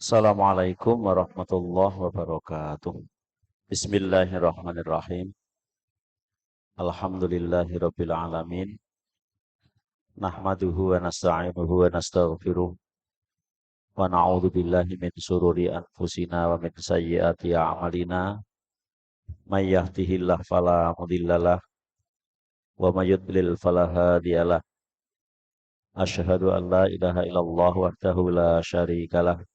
Assalamualaikum warahmatullahi wabarakatuh. Bismillahirrahmanirrahim. Alhamdulillahirabbil alamin. Nahmaduhu wa nasta'inuhu wa nastaghfiruh wa na'udzu billahi min shururi anfusina wa min sayyiati a'malina. May yahdihillahu fala mudhillalah wa may yudlil fala hadiyalah. Asyhadu an la ilaha illallah wahdahu la syarikalah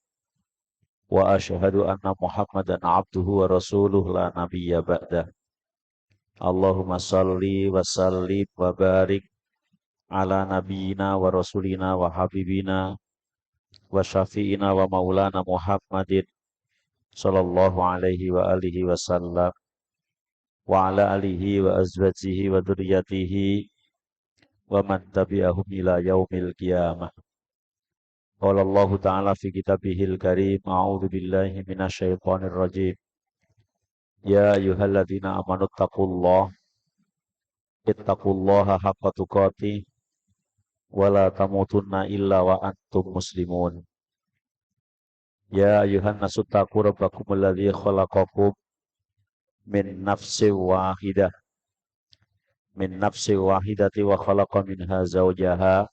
wa asyhadu anna Muhammadan abduhu wa rasuluh la nabiyya ba'dah. Allahumma salli wa sallim wa barik ala nabiyyina wa rasulina wa habibina wa syafi'ina wa maulana Muhammadin sallallahu alaihi wa alihi wa sallam wa ala alihi wa azwajihi wa dzurriyyatihi wa man tabi'ahum ila yaumil qiyamah. Qala Allah ta'ala fi kitabihil karim, a'udzu billahi minasyaitonir rajim. Ya ayyuhalladzina amanu ittaqullaha haqqa tuqatih wala tamutunna illa wa antum muslimun. Ya ayuhan nasu taqu rabbakum alladzi khalaqakum min nafsin wahidah wa khalaqa minha zawjaha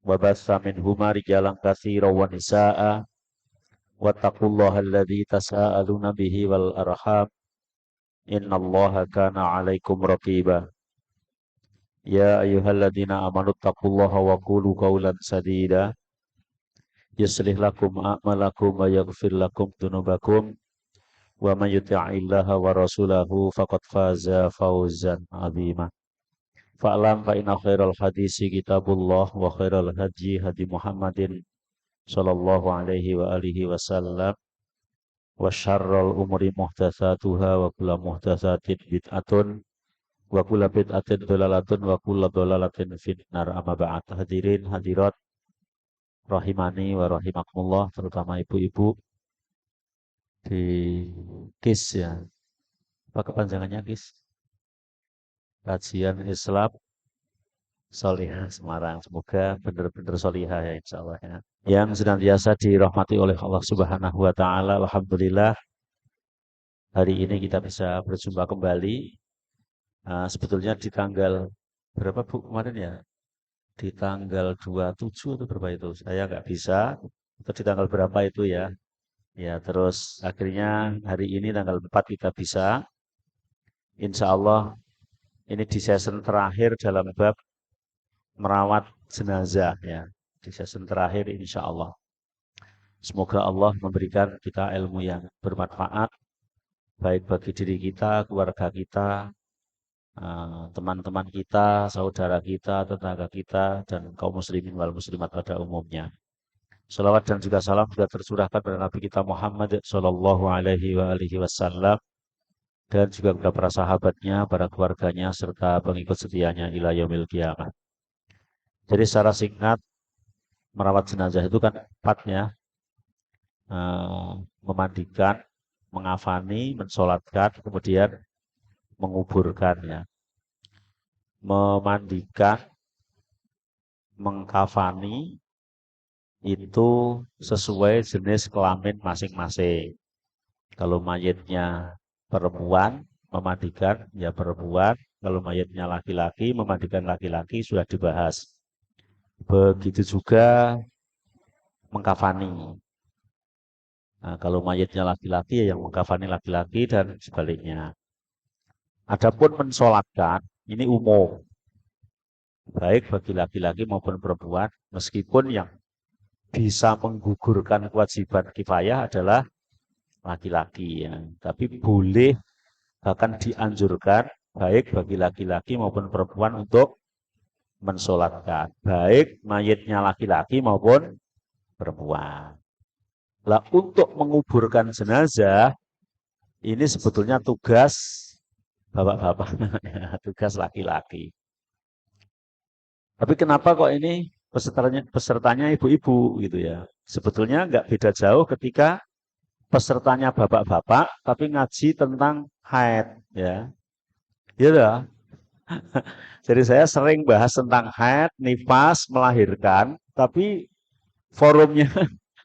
wa batha minhuma rijalan katsiran wa nisaa'a wattaqullaha alladzi tasaaluna bihi wal arham innallaha kana 'alaikum raqiba. Ya ayyuhalladzina amanu taqullaha wa qulu qawlan sadida yuslih lakum a'malakum wa yaghfir lakum dzunubakum wa may yuti'illaha wa rasulahu faqad faza fawzan 'azima. Fa'lam fa inna khairal hadisi kitabullah wa khairal hadyi hadi Muhammadin sallallahu alaihi wa alihi wasallam wa syarrul umuri muhdatsatuha wa kullu muhdatsatin bid'atun wa kullu bid'atin dhalalatun wa kullu dhalalatin finnar. Amma ba'd. Hadirin hadirat rahimani wa rahimakumullah, terutama ibu-ibu di KIS ya. Apa kepanjangannya KIS? Kajian Islam Solihah Semarang. Semoga benar-benar solihah ya insya Allah ya. Yang senantiasa dirahmati oleh Allah Subhanahu wa Ta'ala. Alhamdulillah hari ini kita bisa berjumpa kembali. Sebetulnya di tanggal berapa Bu kemarin ya? Di tanggal 27 atau berapa itu? Saya nggak bisa. Atau di tanggal berapa itu ya? Ya, terus akhirnya hari ini tanggal 4 kita bisa. Insya Allah ini di season terakhir dalam bab merawat jenazah ya. Di season terakhir insya Allah. Semoga Allah memberikan kita ilmu yang bermanfaat baik bagi diri kita, keluarga kita, teman-teman kita, saudara kita, tetangga kita, dan kaum muslimin wal muslimat pada umumnya. Salawat dan juga salam juga tercurahkan pada Nabi kita Muhammad sallallahu alaihi wa alihi wasallam dan juga kepada para sahabatnya, para keluarganya, serta pengikut setianya ila yaumil qiyamah. Jadi secara singkat, merawat jenazah itu kan empatnya, memandikan, mengafani, mensolatkan, kemudian menguburkan ya. Memandikan, mengkafani itu sesuai jenis kelamin masing-masing. Kalau mayitnya perempuan, memandikan ya perempuan. Kalau mayitnya laki-laki, memandikan laki-laki, sudah dibahas. Begitu juga mengkafani. Nah, kalau mayitnya laki-laki ya yang mengkafani laki-laki dan sebaliknya. Adapun mensolatkan, ini umum. Baik bagi laki-laki maupun perempuan, meskipun yang bisa menggugurkan kewajiban kifayah adalah laki-laki ya. Tapi boleh bahkan dianjurkan baik bagi laki-laki maupun perempuan untuk mensolatkan. Baik mayitnya laki-laki maupun perempuan. Lah untuk menguburkan jenazah ini sebetulnya tugas bapak-bapak, tugas laki-laki. Tapi kenapa kok ini pesertanya ibu-ibu gitu ya? Sebetulnya nggak beda jauh ketika pesertanya bapak-bapak tapi ngaji tentang haid ya. Iya. Jadi saya sering bahas tentang haid, nifas, melahirkan, tapi forumnya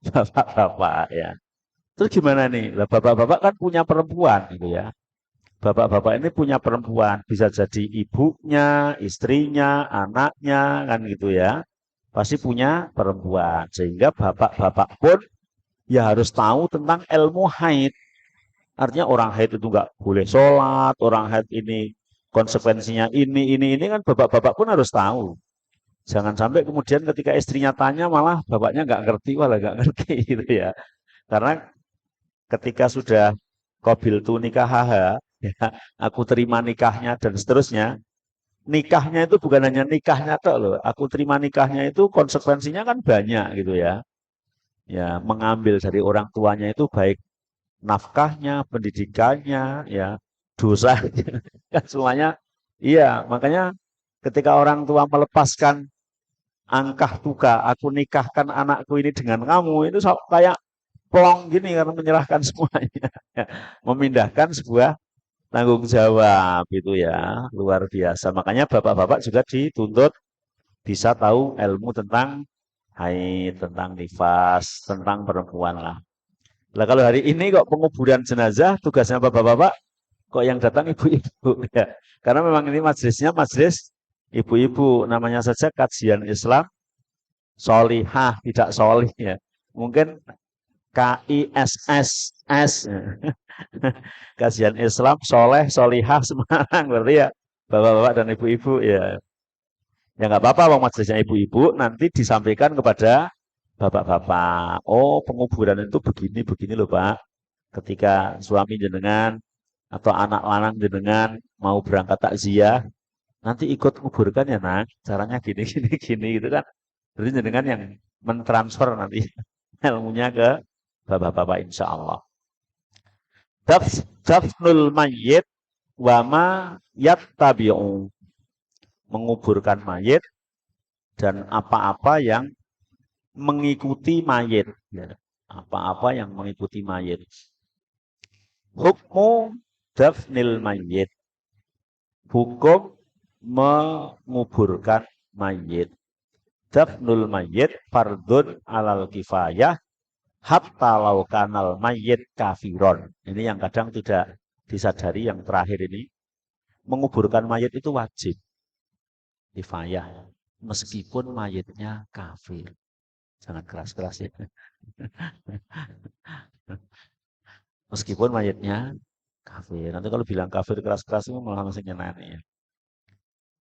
bapak-bapak ya. Terus gimana nih? Lah bapak-bapak kan punya perempuan gitu ya. Bapak-bapak ini punya perempuan, bisa jadi ibunya, istrinya, anaknya kan gitu ya. Pasti punya perempuan. Sehingga bapak-bapak pun ya harus tahu tentang ilmu haid. Artinya orang haid itu nggak boleh sholat, orang haid ini konsekuensinya ini kan bapak-bapak pun harus tahu. Jangan sampai kemudian ketika istrinya tanya malah bapaknya nggak ngerti, malah nggak ngerti gitu ya. Karena ketika sudah qabil tu nikahaha, ya, aku terima nikahnya dan seterusnya. Nikahnya itu bukan hanya nikahnya tok loh. Aku terima nikahnya itu konsekuensinya kan banyak gitu ya. Ya, mengambil dari orang tuanya itu baik nafkahnya, pendidikannya, ya, dosanya, kan semuanya. Iya, makanya ketika orang tua melepaskan angkah tuka, aku nikahkan anakku ini dengan kamu, itu kayak plong gini karena menyerahkan semuanya. Memindahkan sebuah tanggung jawab itu ya, luar biasa. Makanya bapak-bapak juga dituntut bisa tahu ilmu tentang haid, tentang nifas, tentang perempuan lah. Lah kalau hari ini kok penguburan jenazah tugasnya bapak-bapak, kok yang datang ibu-ibu ya. Karena memang ini majelisnya majelis ibu-ibu, namanya saja kajian Islam solihah, tidak solih ya. Mungkin KISSS kajian Islam soleh solihah Semarang berarti ya bapak-bapak dan ibu-ibu ya. Ya nggak apa-apa, wong majelisnya ibu-ibu nanti disampaikan kepada bapak-bapak. Oh, penguburan itu begini loh Pak. Ketika suami jenengan atau anak lanang jenengan mau berangkat takziah, nanti ikut kuburkan ya nak. Caranya gini gini gini gitu kan. Jadi jenengan yang mentransfer nanti ilmunya ke bapak-bapak insya Allah. Dafnul mayyit wama yattabi'u, menguburkan mayit dan apa-apa yang mengikuti mayit ya. Apa-apa yang mengikuti mayit. Hukmu dafnil mayyit, hukum menguburkan mayit. Dafnul mayyit fardun alal kifayah hatta lau kanal mayyit kafiron. Ini yang kadang tidak disadari, yang terakhir ini. Menguburkan mayit itu wajib kifayah meskipun mayitnya kafir. Jangan keras-keras ya. Meskipun mayitnya kafir. Nanti kalau bilang kafir keras-keras itu malah langsung nyenani ya.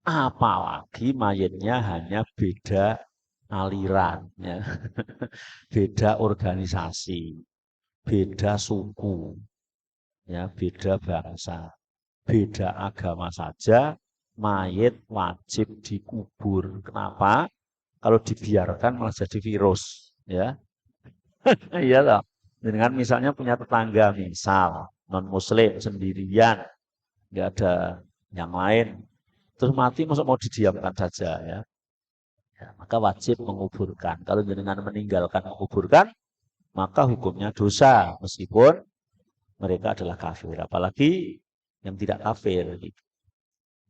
Apalagi mayitnya hanya beda aliran ya. Beda organisasi, beda suku, ya, beda bangsa, beda agama saja, mayit wajib dikubur. Kenapa? Kalau dibiarkan malah jadi virus, ya. Iya loh. Dengan misalnya punya tetangga, misal non muslim sendirian, nggak ada yang lain, terus mati masuk mau didiamkan saja ya. Ya, maka wajib menguburkan. Kalau dengan meninggalkan menguburkan, maka hukumnya dosa meskipun mereka adalah kafir, apalagi yang tidak kafir.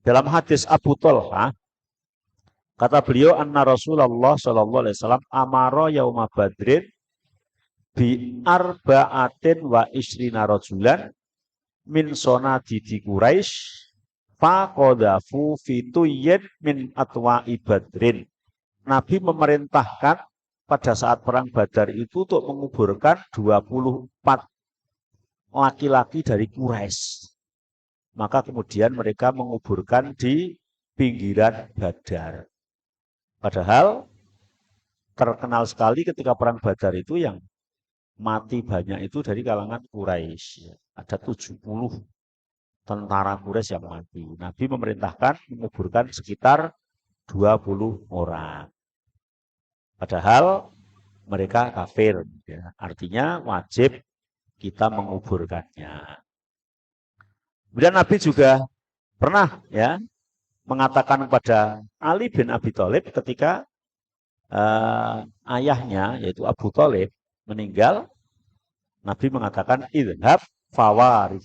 Dalam hadis Abu Thalhah, kata beliau, anna Rasulullah Shallallahu Alaihi Wasallam amaro yauma badrin bi arbaatin wa isrina rajulan min sonadidi Quraisy faqadafu fituyyin min atwa'i badrin. Nabi memerintahkan pada saat perang Badar itu untuk menguburkan 24 laki-laki dari Quraisy. Maka kemudian mereka menguburkan di pinggiran Badar. Padahal terkenal sekali ketika perang Badar itu yang mati banyak itu dari kalangan Quraisy. Ada 70 tentara Quraisy yang mati. Nabi memerintahkan menguburkan sekitar 20 orang. Padahal mereka kafir. Ya. Artinya wajib kita menguburkannya. Kemudian Nabi juga pernah ya mengatakan kepada Ali bin Abi Thalib ketika ayahnya yaitu Abu Thalib meninggal, Nabi mengatakan idhab fawaris,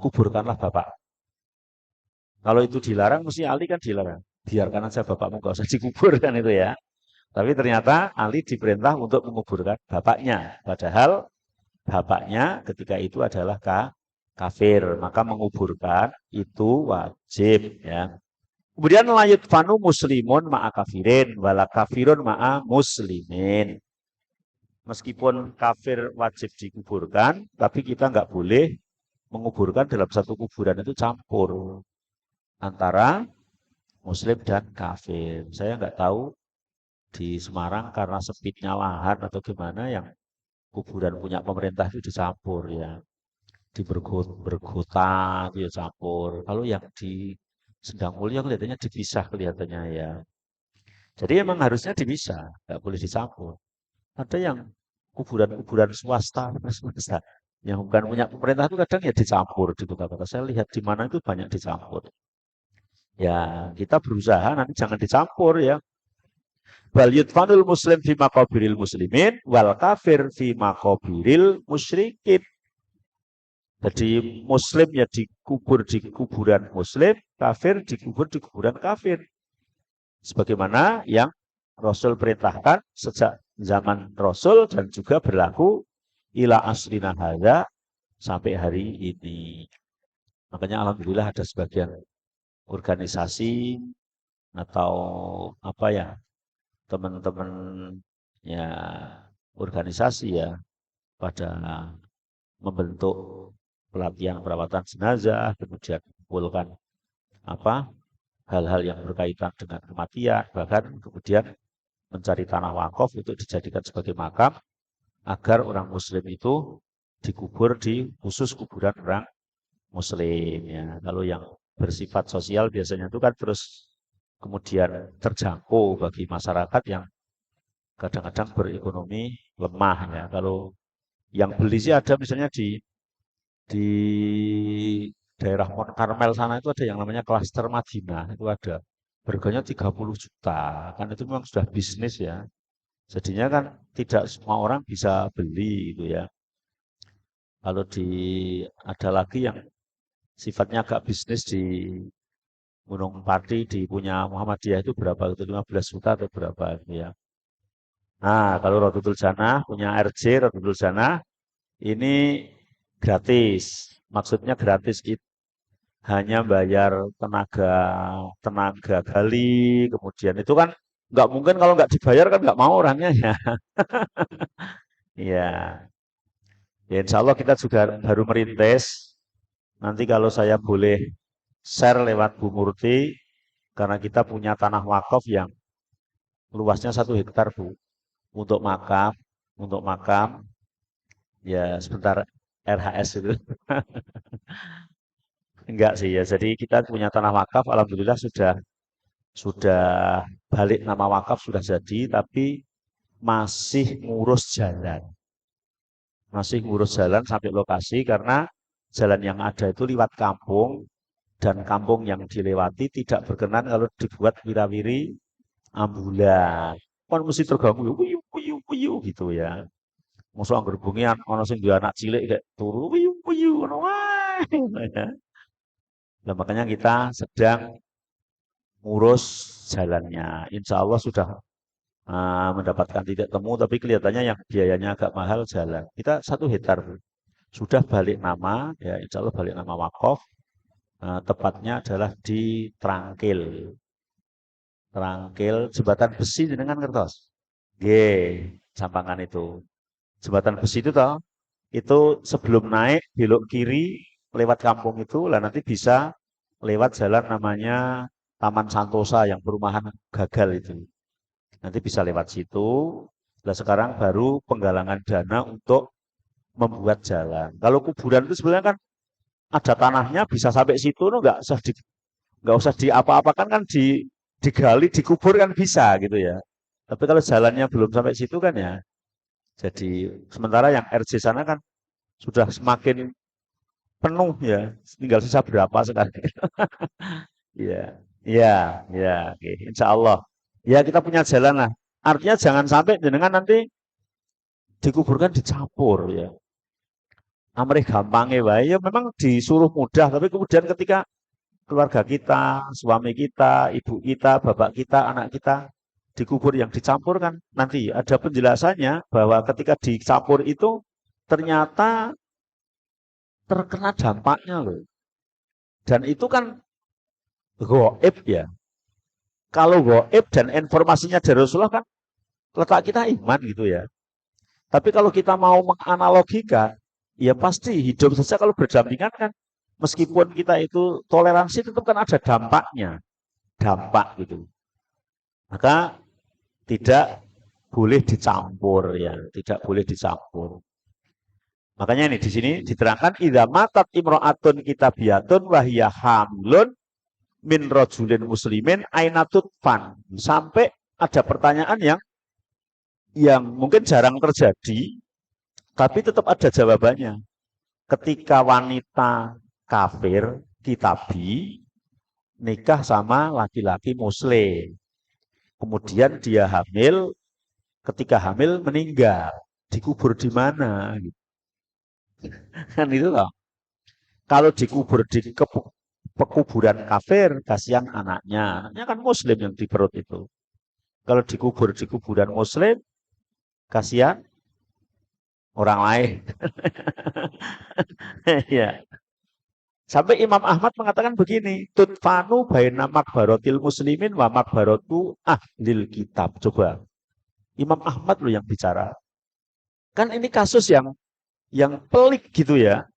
kuburkanlah bapak. Kalau itu dilarang, mesti Ali kan dilarang. Biarkan aja bapakmu, gak usah dikubur kan itu ya. Tapi ternyata Ali diperintah untuk menguburkan bapaknya. Padahal bapaknya ketika itu adalah kafir. Maka menguburkan itu wajib. Ya. Kemudian layut fanu muslimun ma'a kafirin. Wala kafirun ma'a muslimin. Meskipun kafir wajib dikuburkan, tapi kita nggak boleh menguburkan dalam satu kuburan itu campur antara muslim dan kafir. Saya nggak tahu di Semarang karena sempitnya lahan atau gimana yang kuburan punya pemerintah itu dicampur ya. Di Bergota itu ya campur. Kalau yang di Sendang Mulia kelihatannya dipisah kelihatannya ya. Jadi emang harusnya dipisah, nggak boleh dicampur. Ada yang kuburan-kuburan swasta, yang bukan punya pemerintah itu kadang ya dicampur di kota-kota. Saya lihat di mana itu banyak dicampur. Ya, kita berusaha nanti jangan dicampur ya. Wal yudfanul muslim fi maqabiril muslimin wal kafir fi maqabiril musyrikin. Jadi muslim ya dikubur di kuburan muslim, kafir dikubur di kuburan kafir. Sebagaimana yang Rasul perintahkan sejak zaman Rasul dan juga berlaku ila asrina hadza sampai hari ini. Makanya alhamdulillah ada sebagian organisasi atau apa ya, teman-teman ya organisasi ya pada membentuk pelatihan perawatan jenazah, kemudian mengumpulkan apa hal-hal yang berkaitan dengan kematian, bahkan kemudian mencari tanah wakaf untuk dijadikan sebagai makam agar orang muslim itu dikubur di khusus kuburan orang muslim ya. Kalau yang bersifat sosial biasanya itu kan terus kemudian terjangkau bagi masyarakat yang kadang-kadang berekonomi lemah ya. Kalau yang beli sih ada misalnya di daerah Mount Carmel sana itu ada yang namanya klaster Madinah, itu ada. Harganya 30 juta. Kan itu memang sudah bisnis ya. Jadinya kan tidak semua orang bisa beli gitu ya. Kalau ada lagi yang sifatnya agak bisnis di Gunung Pati di punya Muhammadiyah itu berapa itu 15 juta atau berapa gitu ya. Nah, kalau Rodotul Janah punya RJ Rodotul Janah ini gratis. Maksudnya gratis itu hanya bayar tenaga tenaga gali, kemudian itu kan nggak mungkin kalau nggak dibayar kan nggak mau orangnya ya. Iya, ya insya Allah kita juga baru merintis. Nanti kalau saya boleh share lewat Bu Murti, karena kita punya tanah wakaf yang luasnya 1 hektar Bu, untuk makam, untuk makam, ya sebentar RHS itu. Enggak sih ya, jadi kita punya tanah wakaf, alhamdulillah sudah balik nama wakaf sudah jadi, tapi masih ngurus jalan. Masih ngurus jalan sampai lokasi karena jalan yang ada itu lewat kampung dan kampung yang dilewati tidak berkenan kalau dibuat wirawiri ambulan. Kan mesti terganggu, wiyu wiyu wiyu gitu ya. Mosok anggar bengi ana sing duwe anak cilik kayak turu wiyu wiyu ngono wae. Nah, makanya kita sedang ngurus jalannya. Insya Allah sudah mendapatkan titik temu, tapi kelihatannya yang biayanya agak mahal jalan. Kita 1 hektar sudah balik nama, ya insya Allah balik nama wakaf. Tepatnya adalah di Trangkil. Trangkil jembatan besi dengan kertas. G, Sampangan itu. Jembatan besi itu toh, itu sebelum naik belok kiri lewat kampung itu, lah nanti bisa lewat jalan namanya Taman Santosa yang perumahan gagal itu. Nanti bisa lewat situ. Nah sekarang baru penggalangan dana untuk membuat jalan. Kalau kuburan itu sebenarnya kan ada tanahnya bisa sampai situ, no, nggak usah diapa-apakan kan digali, dikubur kan bisa gitu ya. Tapi kalau jalannya belum sampai situ kan ya. Jadi sementara yang RJ sana kan sudah semakin penuh ya. Tinggal sisa berapa sekarang. Iya, iya, iya. Oke. Insya Allah. Ya kita punya jalan lah. Artinya jangan sampai jenengan nanti dikuburkan dicampur ya. Amrih gampangnya wae ya memang disuruh mudah, tapi kemudian ketika keluarga kita, suami kita, ibu kita, bapak kita, anak kita dikubur yang dicampur kan nanti ada penjelasannya bahwa ketika dicampur itu ternyata terkena dampaknya loh. Dan itu kan gaib ya. Kalau gaib dan informasinya dari Rasulullah kan letak kita iman gitu ya. Tapi kalau kita mau menganalogikan, ya pasti hidup saja kalau berdampingan kan, meskipun kita itu toleransi tetap kan ada dampaknya, dampak gitu. Maka tidak boleh dicampur ya, tidak boleh dicampur. Makanya ini di sini diterangkan idza matat imra'atun kitabiyatun wa hiya hamlun min rajulin muslimin ainatut fan. Sampai ada pertanyaan yang mungkin jarang terjadi tapi tetap ada jawabannya. Ketika wanita kafir kitabi nikah sama laki-laki muslim. Kemudian dia hamil, ketika hamil meninggal, dikubur di mana? Kan itu loh. Kalau dikubur di pekuburan kafir, kasihan anaknya. Anaknya kan muslim yang di perut itu. Kalau dikubur di kuburan muslim, kasihan orang lain. Ya. Sampai Imam Ahmad mengatakan begini, tutfanu baina makbarotil muslimin wa makbarotu ahlil kitab. Coba, Imam Ahmad loh yang bicara. Kan ini kasus yang pelik gitu ya.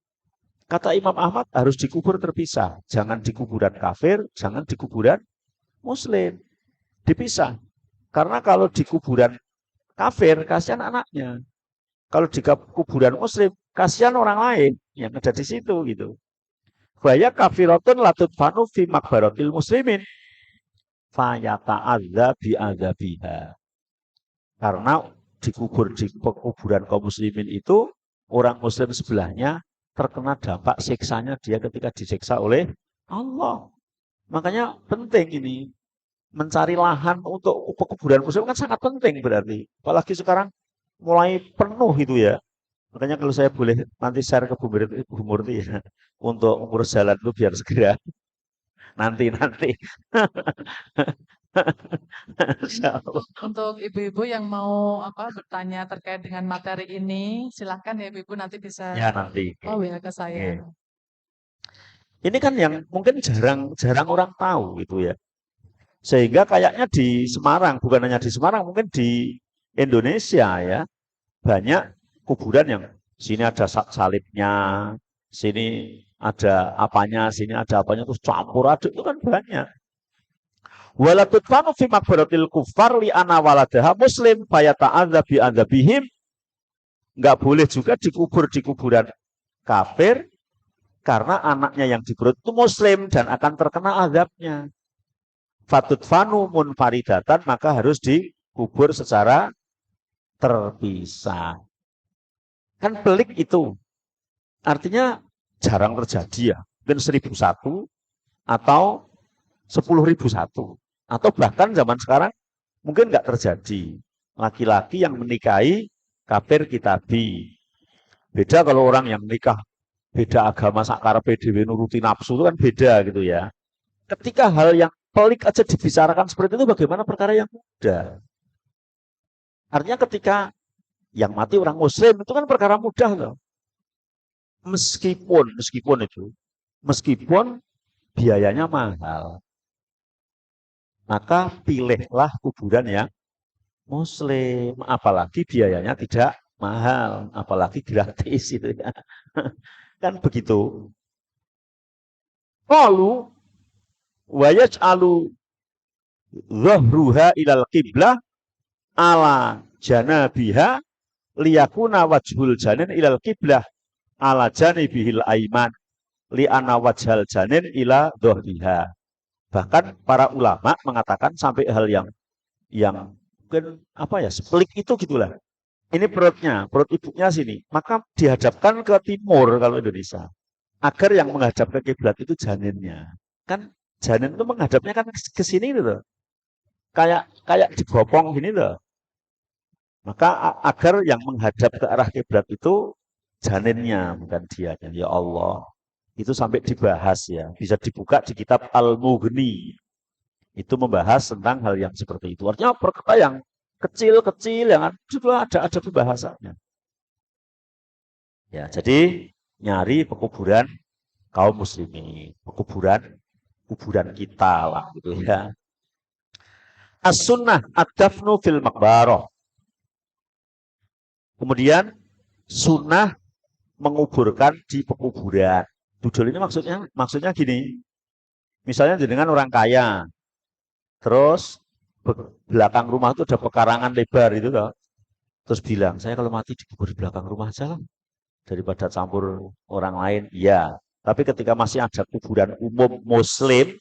Kata Imam Ahmad harus dikubur terpisah. Jangan di kuburan kafir, jangan di kuburan muslim. Dipisah. Karena kalau di kuburan kafir, kasihan anaknya. Kalau di kuburan muslim, kasihan orang lain yang ada di situ gitu. Faya kafiratun latut fanu fi makbaratil muslimin. Fayata'adza bi'adzabiha. Karena dikubur di pekuburan kaum muslimin itu, orang muslim sebelahnya terkena dampak siksanya dia ketika disiksa oleh Allah. Makanya penting ini. Mencari lahan untuk pekuburan muslim kan sangat penting berarti. Apalagi sekarang mulai penuh itu ya. Makanya kalau saya boleh nanti share ke Bu Murti ya, untuk ngurus jalan itu biar segera. Nanti. Untuk ibu-ibu yang mau bertanya terkait dengan materi ini, silahkan ya ibu-ibu nanti bisa Ya nanti. WA ke saya. Ini kan yang mungkin jarang orang tahu gitu ya. Sehingga kayaknya di Semarang, bukan hanya di Semarang, mungkin di Indonesia ya, banyak kuburan yang sini ada salibnya, sini ada apanya, sini ada apanya, terus campur aduk itu kan banyak. Walatut fanu fi makbaratil kufar li ana waladaha muslim fayata'adza bi adzabihim. Enggak boleh juga dikubur di kuburan kafir karena anaknya yang di perut itu muslim dan akan terkena azabnya. Fatut fanu munfaridatan, maka harus dikubur secara terpisah. Kan pelik itu. Artinya jarang terjadi ya. Mungkin 1001 atau 10.001. Atau bahkan zaman sekarang mungkin nggak terjadi. Laki-laki yang menikahi kafir kitabi. Beda kalau orang yang nikah beda agama sakar PDW nuruti nafsu itu kan beda gitu ya. Ketika hal yang pelik aja dibicarakan seperti itu, bagaimana perkara yang mudah? Artinya ketika yang mati orang muslim itu kan perkara mudah loh. Meskipun biayanya mahal, maka pilihlah kuburan yang muslim, apalagi biayanya tidak mahal, apalagi gratis itu ya. Kan begitu. Qalu wa yaj'alu dhahruha ilal qiblah ala janabiha liyakuna wajhul janin ilal qiblah ala janibihil aiman li'ana wajhal janin ila dhahriha. Bahkan para ulama mengatakan sampai hal yang mungkin sepelik itu gitulah. Ini perut ibunya sini, maka dihadapkan ke timur kalau Indonesia. Agar yang menghadap ke kiblat itu janinnya. Kan janin itu menghadapnya kan ke sini gitu. Kayak dibopong gini loh. Maka agar yang menghadap ke arah kiblat itu janinnya, bukan dianya. Ya Allah. Itu sampai dibahas ya. Bisa dibuka di kitab Al-Mughni. Itu membahas tentang hal yang seperti itu. Artinya perkara yang kecil-kecil yang juga ada pembahasannya. Ya, jadi nyari pekuburan kaum muslimin, kuburan kita lah gitu ya. As-sunnah ad-dafnu fil maqbarah. Kemudian sunnah menguburkan di pekuburan. Dudul ini maksudnya gini. Misalnya dengan orang kaya, terus belakang rumah itu ada pekarangan lebar itu toh. Terus bilang, saya kalau mati dikubur di belakang rumah aja lah daripada campur orang lain. Ya, tapi ketika masih ada kuburan umum muslim,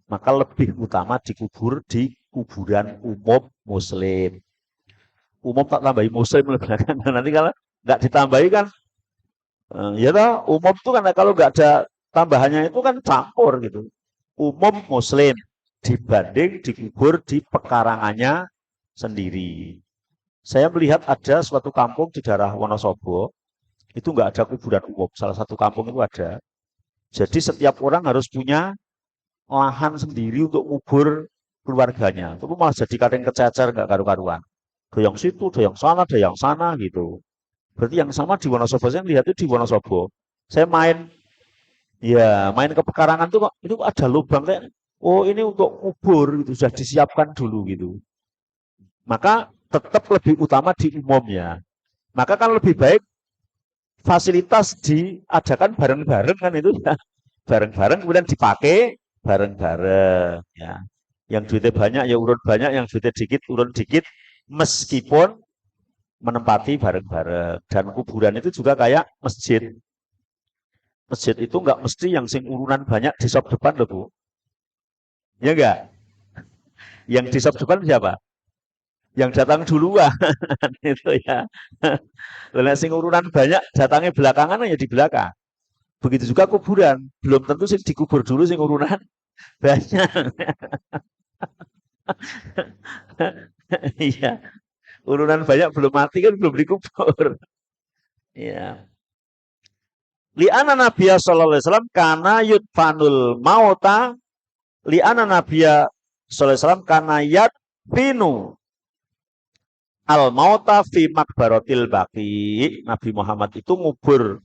maka lebih utama dikubur di kuburan umum muslim. Umum tak tambahi muslim belakang. Nanti kalau nggak ditambahi kan, ya toh, umum itu kan kalau nggak ada tambahannya itu kan campur gitu. Umum muslim dibanding dikubur di pekarangannya sendiri. Saya melihat ada suatu kampung di daerah Wonosobo, itu nggak ada kuburan umum. Salah satu kampung itu ada. Jadi setiap orang harus punya lahan sendiri untuk kubur keluarganya. Itu malah jadi kadang kececer nggak karu-karuan. Ada yang situ, ada yang sana gitu. Berarti yang sama di Wonosobo, saya lihat itu di Wonosobo. Saya main ke pekarangan tuh kok itu ada lubang kayak, oh ini untuk kubur gitu, sudah disiapkan dulu gitu. Maka tetap lebih utama di umumnya. Maka kan lebih baik fasilitas diadakan bareng-bareng kan itu ya. Bareng-bareng kemudian dipakai bareng-bareng ya. Yang duitnya banyak ya urun banyak, yang duitnya dikit urun dikit, meskipun menempati bareng-bareng. Dan kuburan itu juga kayak masjid. Masjid itu nggak mesti yang sing urunan banyak di sop depan loh Bu. Ya enggak? Yang di sop depan siapa? Yang datang duluan itu ya. Lah sing urunan banyak datangnya belakangan ya di belakang. Begitu juga kuburan, belum tentu sing dikubur dulu sing urunan banyak. Iya, urunan banyak belum mati kan belum dikubur. Iya. Li'ana Nabiya sallallahu alaihi wasallam kana yudfanul mauta li'ana Nabiya sallallahu alaihi wasallam kana yadfinu al mauta fi makbaratil baqi. Nabi Muhammad itu ngubur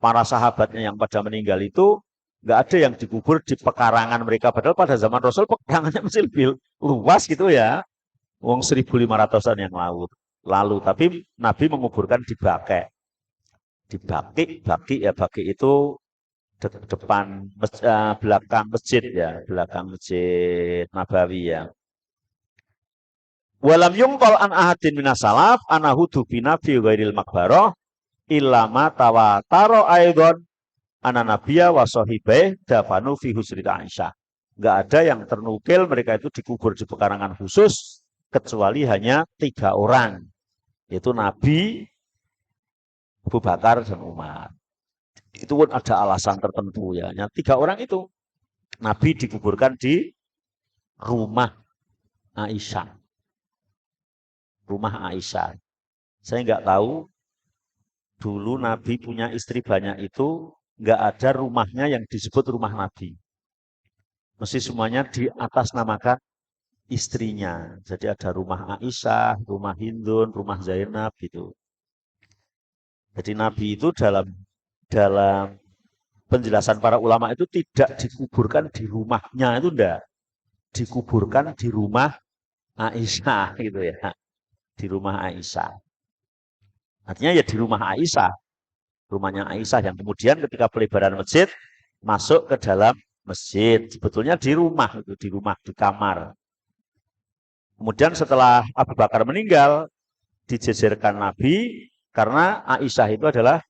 para sahabatnya yang pada meninggal itu nggak ada yang dikubur di pekarangan mereka. Padahal pada zaman Rasul pekarangannya masih lebih luas gitu ya. Wong 1500-an yang lalu. Tapi Nabi menguburkan di Baqi. Di Baqi itu depan belakang masjid ya, belakang masjid Nabawi ya. Walam yungkol an ahadin minas salaf anahu dubina fi ghairil makbarah illama tawataro aidon ana nabiya wa sahibai dafanu fi husrita Aisyah. Enggak ada yang ternukil mereka itu dikubur di pekarangan khusus kecuali hanya 3 orang, yaitu Nabi, Abu Bakar dan Umar. Itu pun ada alasan tertentu ya. Hanya 3 orang itu Nabi dikuburkan di rumah Aisyah. Rumah Aisyah. Saya nggak tahu dulu Nabi punya istri banyak itu nggak ada rumahnya yang disebut rumah Nabi. Mesti semuanya di atas namakan istrinya. Jadi ada rumah Aisyah, rumah Hindun, rumah Zainab gitu. Jadi Nabi itu dalam penjelasan para ulama itu tidak dikuburkan di rumahnya, itu enggak. Dikuburkan di rumah Aisyah gitu ya. Di rumah Aisyah. Artinya ya di rumah Aisyah. Rumahnya Aisyah yang kemudian ketika pelebaran masjid masuk ke dalam masjid. Sebetulnya di rumah, di kamar. Kemudian setelah Abu Bakar meninggal, dijejerkan Nabi karena Aisyah itu adalah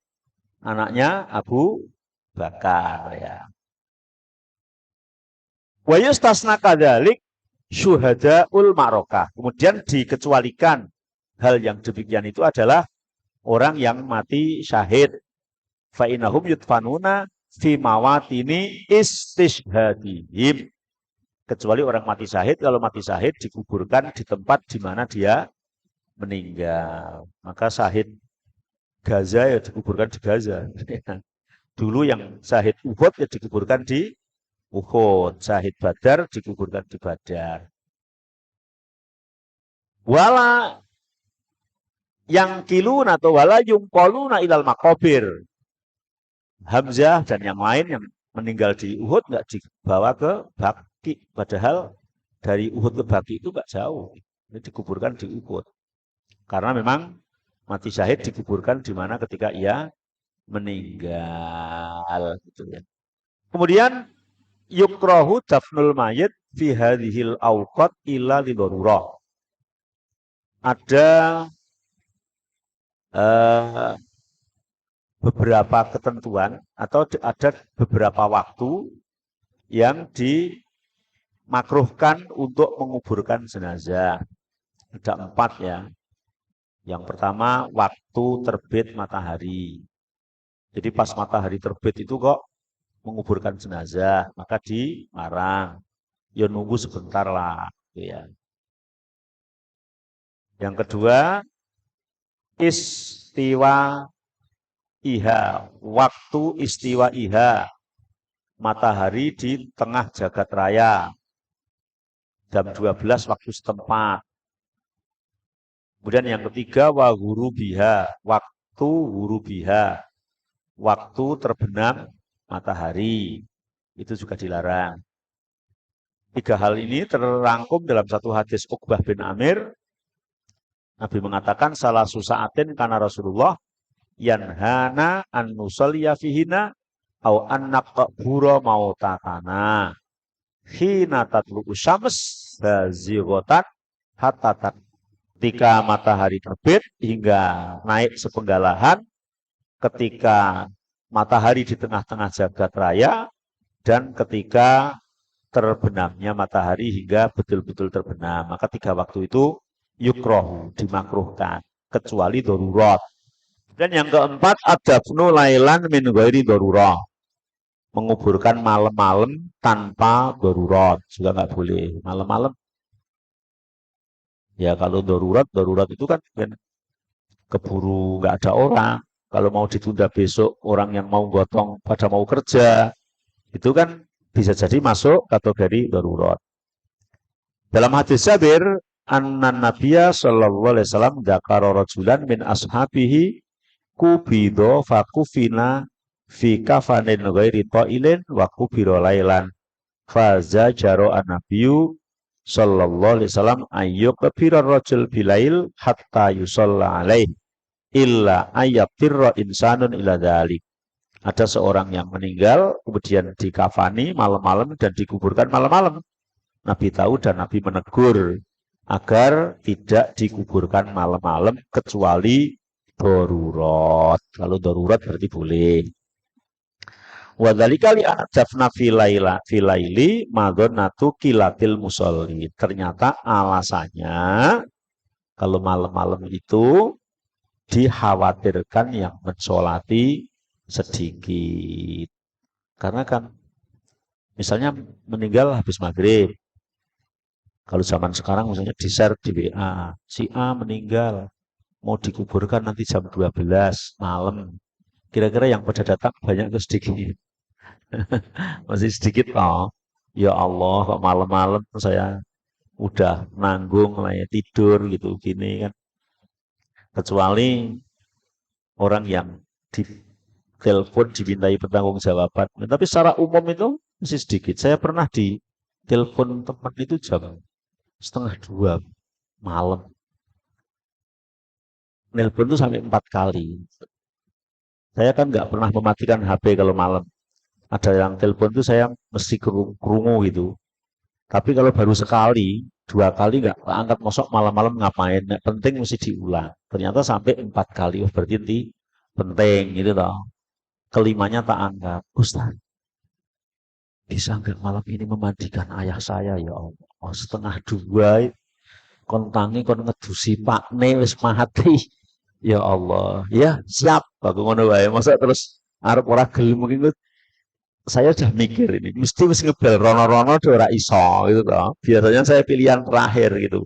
anaknya Abu Bakar ya. Wa yustasna kadzalik syuhadaul ma'rakah. Kemudian dikecualikan hal yang demikian itu adalah orang yang mati syahid. Fa innahum yudfanuna fi mawatini istishhadihim. Kecuali orang mati syahid, kalau mati syahid dikuburkan di tempat di mana dia meninggal. Maka syahid Gaza ya dikuburkan di Gaza. Dulu yang syahid Uhud ya dikuburkan di Uhud. Syahid Badar dikuburkan di Badar. Wala yang kilun atau wala yungkoluna ilal makobir. Hamzah dan yang lain yang meninggal di Uhud nggak dibawa ke Baki. Padahal dari Uhud ke Baki itu nggak jauh. Ini dikuburkan di Uhud. Karena memang mati syahid dikuburkan di mana ketika ia meninggal. Gitu ya. Kemudian yukrohu dafnul mayit fi hadhil awqat illa lidorurah. Ada beberapa ketentuan atau ada beberapa waktu yang dimakruhkan untuk menguburkan jenazah. Ada 4 ya. Yang pertama, waktu terbit matahari. Jadi pas matahari terbit itu kok menguburkan jenazah, maka dilarang. Ya nunggu sebentar lah. Gitu ya. Yang kedua, istiwa iha, waktu istiwa iha, matahari di tengah jagat raya, jam 12 waktu setempat. Kemudian yang ketiga, wahuru biha, waktu huru biha, waktu terbenam matahari, itu juga dilarang. 3 hal ini terrangkum dalam satu hadis Uqbah bin Amir. Nabi mengatakan salah susaatin karena Rasulullah yanhana an nusalliya fihina au an naqbura mautatana hina tatlu'u syams bazighatan hatta ketika matahari terbit hingga naik sepenggalahan, ketika matahari di tengah-tengah jagat raya, dan ketika terbenamnya matahari hingga betul-betul terbenam. Maka 3 waktu itu yukrohu, dimakruhkan, kecuali darurat. Dan yang keempat, adafnu lailan min ghairi darurah. Menguburkan malam-malam tanpa darurat. Juga nggak boleh. Malam-malam. Ya kalau darurat itu kan keburu nggak ada orang. Kalau mau ditunda besok, orang yang mau gotong pada mau kerja. Itu kan bisa jadi masuk kategori darurat. Dalam hadis Jabir, annan Nabiya sallallahu alaihi wasallam dzakara rajulan min ashabihi kubido fakufina fi kafanin ghairi ta'ilin wa kubiro lailan faza jaro an-nabiyyu sallallahu alaihi wasallam ayyukbira rajul bilail hatta yusalla alaih illa ayyabtirra insanun ila dzalik. Ada seorang yang meninggal kemudian dikafani malam-malam dan dikuburkan malam-malam. Nabi tahu dan Nabi menegur agar tidak dikuburkan malam-malam kecuali darurat. Kalau darurat berarti boleh. Wa dzalika li adafna filaili madhannatu kilatil musolli. Ternyata alasannya kalau malam-malam itu dikhawatirkan yang mensolati sedikit. Karena kan misalnya meninggal habis maghrib. Kalau zaman sekarang misalnya di-share di WA, si A meninggal, mau dikuburkan nanti jam 12 malam. Kira-kira yang pada datang banyak ke sedikit? Masih sedikit toh. Ya Allah, kok malam-malam saya udah nanggung lah ya, tidur gitu gini kan. Kecuali orang yang ditelepon dimintai pertanggungjawaban. Tapi secara umum itu masih sedikit. Saya pernah ditelepon teman itu jam 1:30 malam. Nelpon itu sampai 4 kali. Saya kan nggak pernah mematikan HP kalau malam. Ada yang telepon itu saya mesti kerungu gitu. Tapi kalau baru sekali, 2 kali nggak angkat, mosok malam-malam ngapain? Nah, penting mesti diulang. Ternyata sampai 4 kali. Oh, berarti ini penting gitu toh. Kelimanya tak angkat. Ustaz, bisa nggak malam ini memandikan ayah saya ya Allah? Oh, 1:30 kon tangi kon ngedusi pakne wis mati. Ya Allah, ya siap. Aku ngono wae. Masa terus arep ora gelem mungkin saya sudah mikir ini mesti ngebel rono-rono ora iso gitu toh. Biasanya saya pilihan terakhir gitu.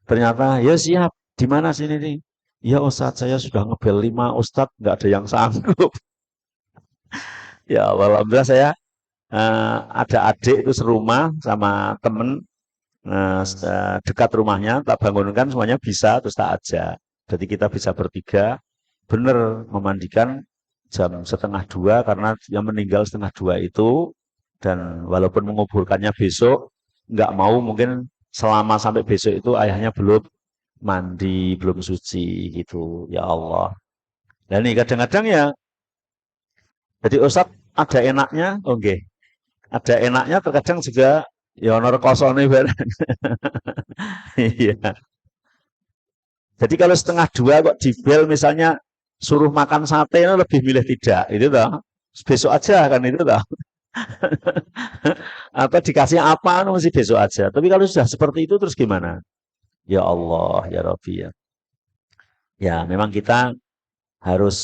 Ternyata ya siap. Di mana sini nih? Ya Ustadz, saya sudah ngebel 5 Ustadz, nggak ada yang sanggup. Ya alhamdulillah saya ada adik itu serumah sama temen dekat rumahnya, tak bangunkan semuanya bisa, terus tak ajak. Jadi kita bisa bertiga, bener memandikan jam 1:30 karena yang meninggal 1:30 itu, dan walaupun menguburkannya besok, nggak mau mungkin selama sampai besok itu ayahnya belum mandi, belum suci gitu. Ya Allah. Dan ini kadang-kadang ya, jadi Ustadz ada enaknya, oke. Ada enaknya terkadang juga ya honor kosong nih, iya. Jadi kalau 1:30 kok dibel misalnya suruh makan sate lebih milih tidak, itu toh. Besok aja kan itu toh. Atau dikasih apa masih besok aja. Tapi kalau sudah seperti itu terus gimana? Ya Allah, ya Rabbi ya. Ya, memang kita harus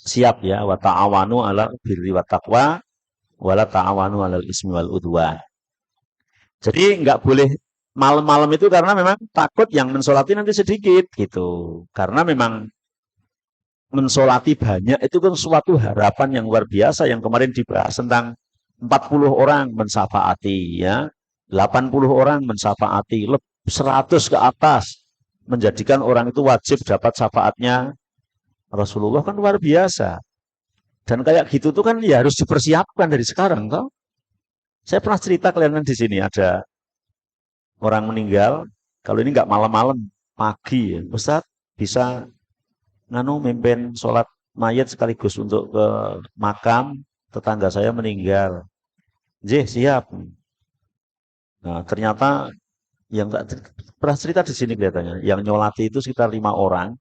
siap ya, wa ta'awanu 'ala birri wa taqwa wa la ta'awanu 'alal ismi wal udwan. Jadi nggak boleh malam-malam itu karena memang takut yang mensolati nanti sedikit gitu. Karena memang mensolati banyak itu kan suatu harapan yang luar biasa yang kemarin dibahas tentang 40 orang mensafaati ya, 80 orang mensafaati, 100 ke atas menjadikan orang itu wajib dapat syafaatnya Rasulullah, kan luar biasa. Dan kayak gitu tuh kan ya harus dipersiapkan dari sekarang toh. Saya pernah cerita kalian di sini ada orang meninggal, kalau ini nggak malam-malam, pagi ya, Ustaz bisa mimpin sholat mayat sekaligus untuk ke makam tetangga saya meninggal. Siap. Nah, ternyata yang tak pernah cerita di sini kelihatannya, yang nyolati itu sekitar 5 orang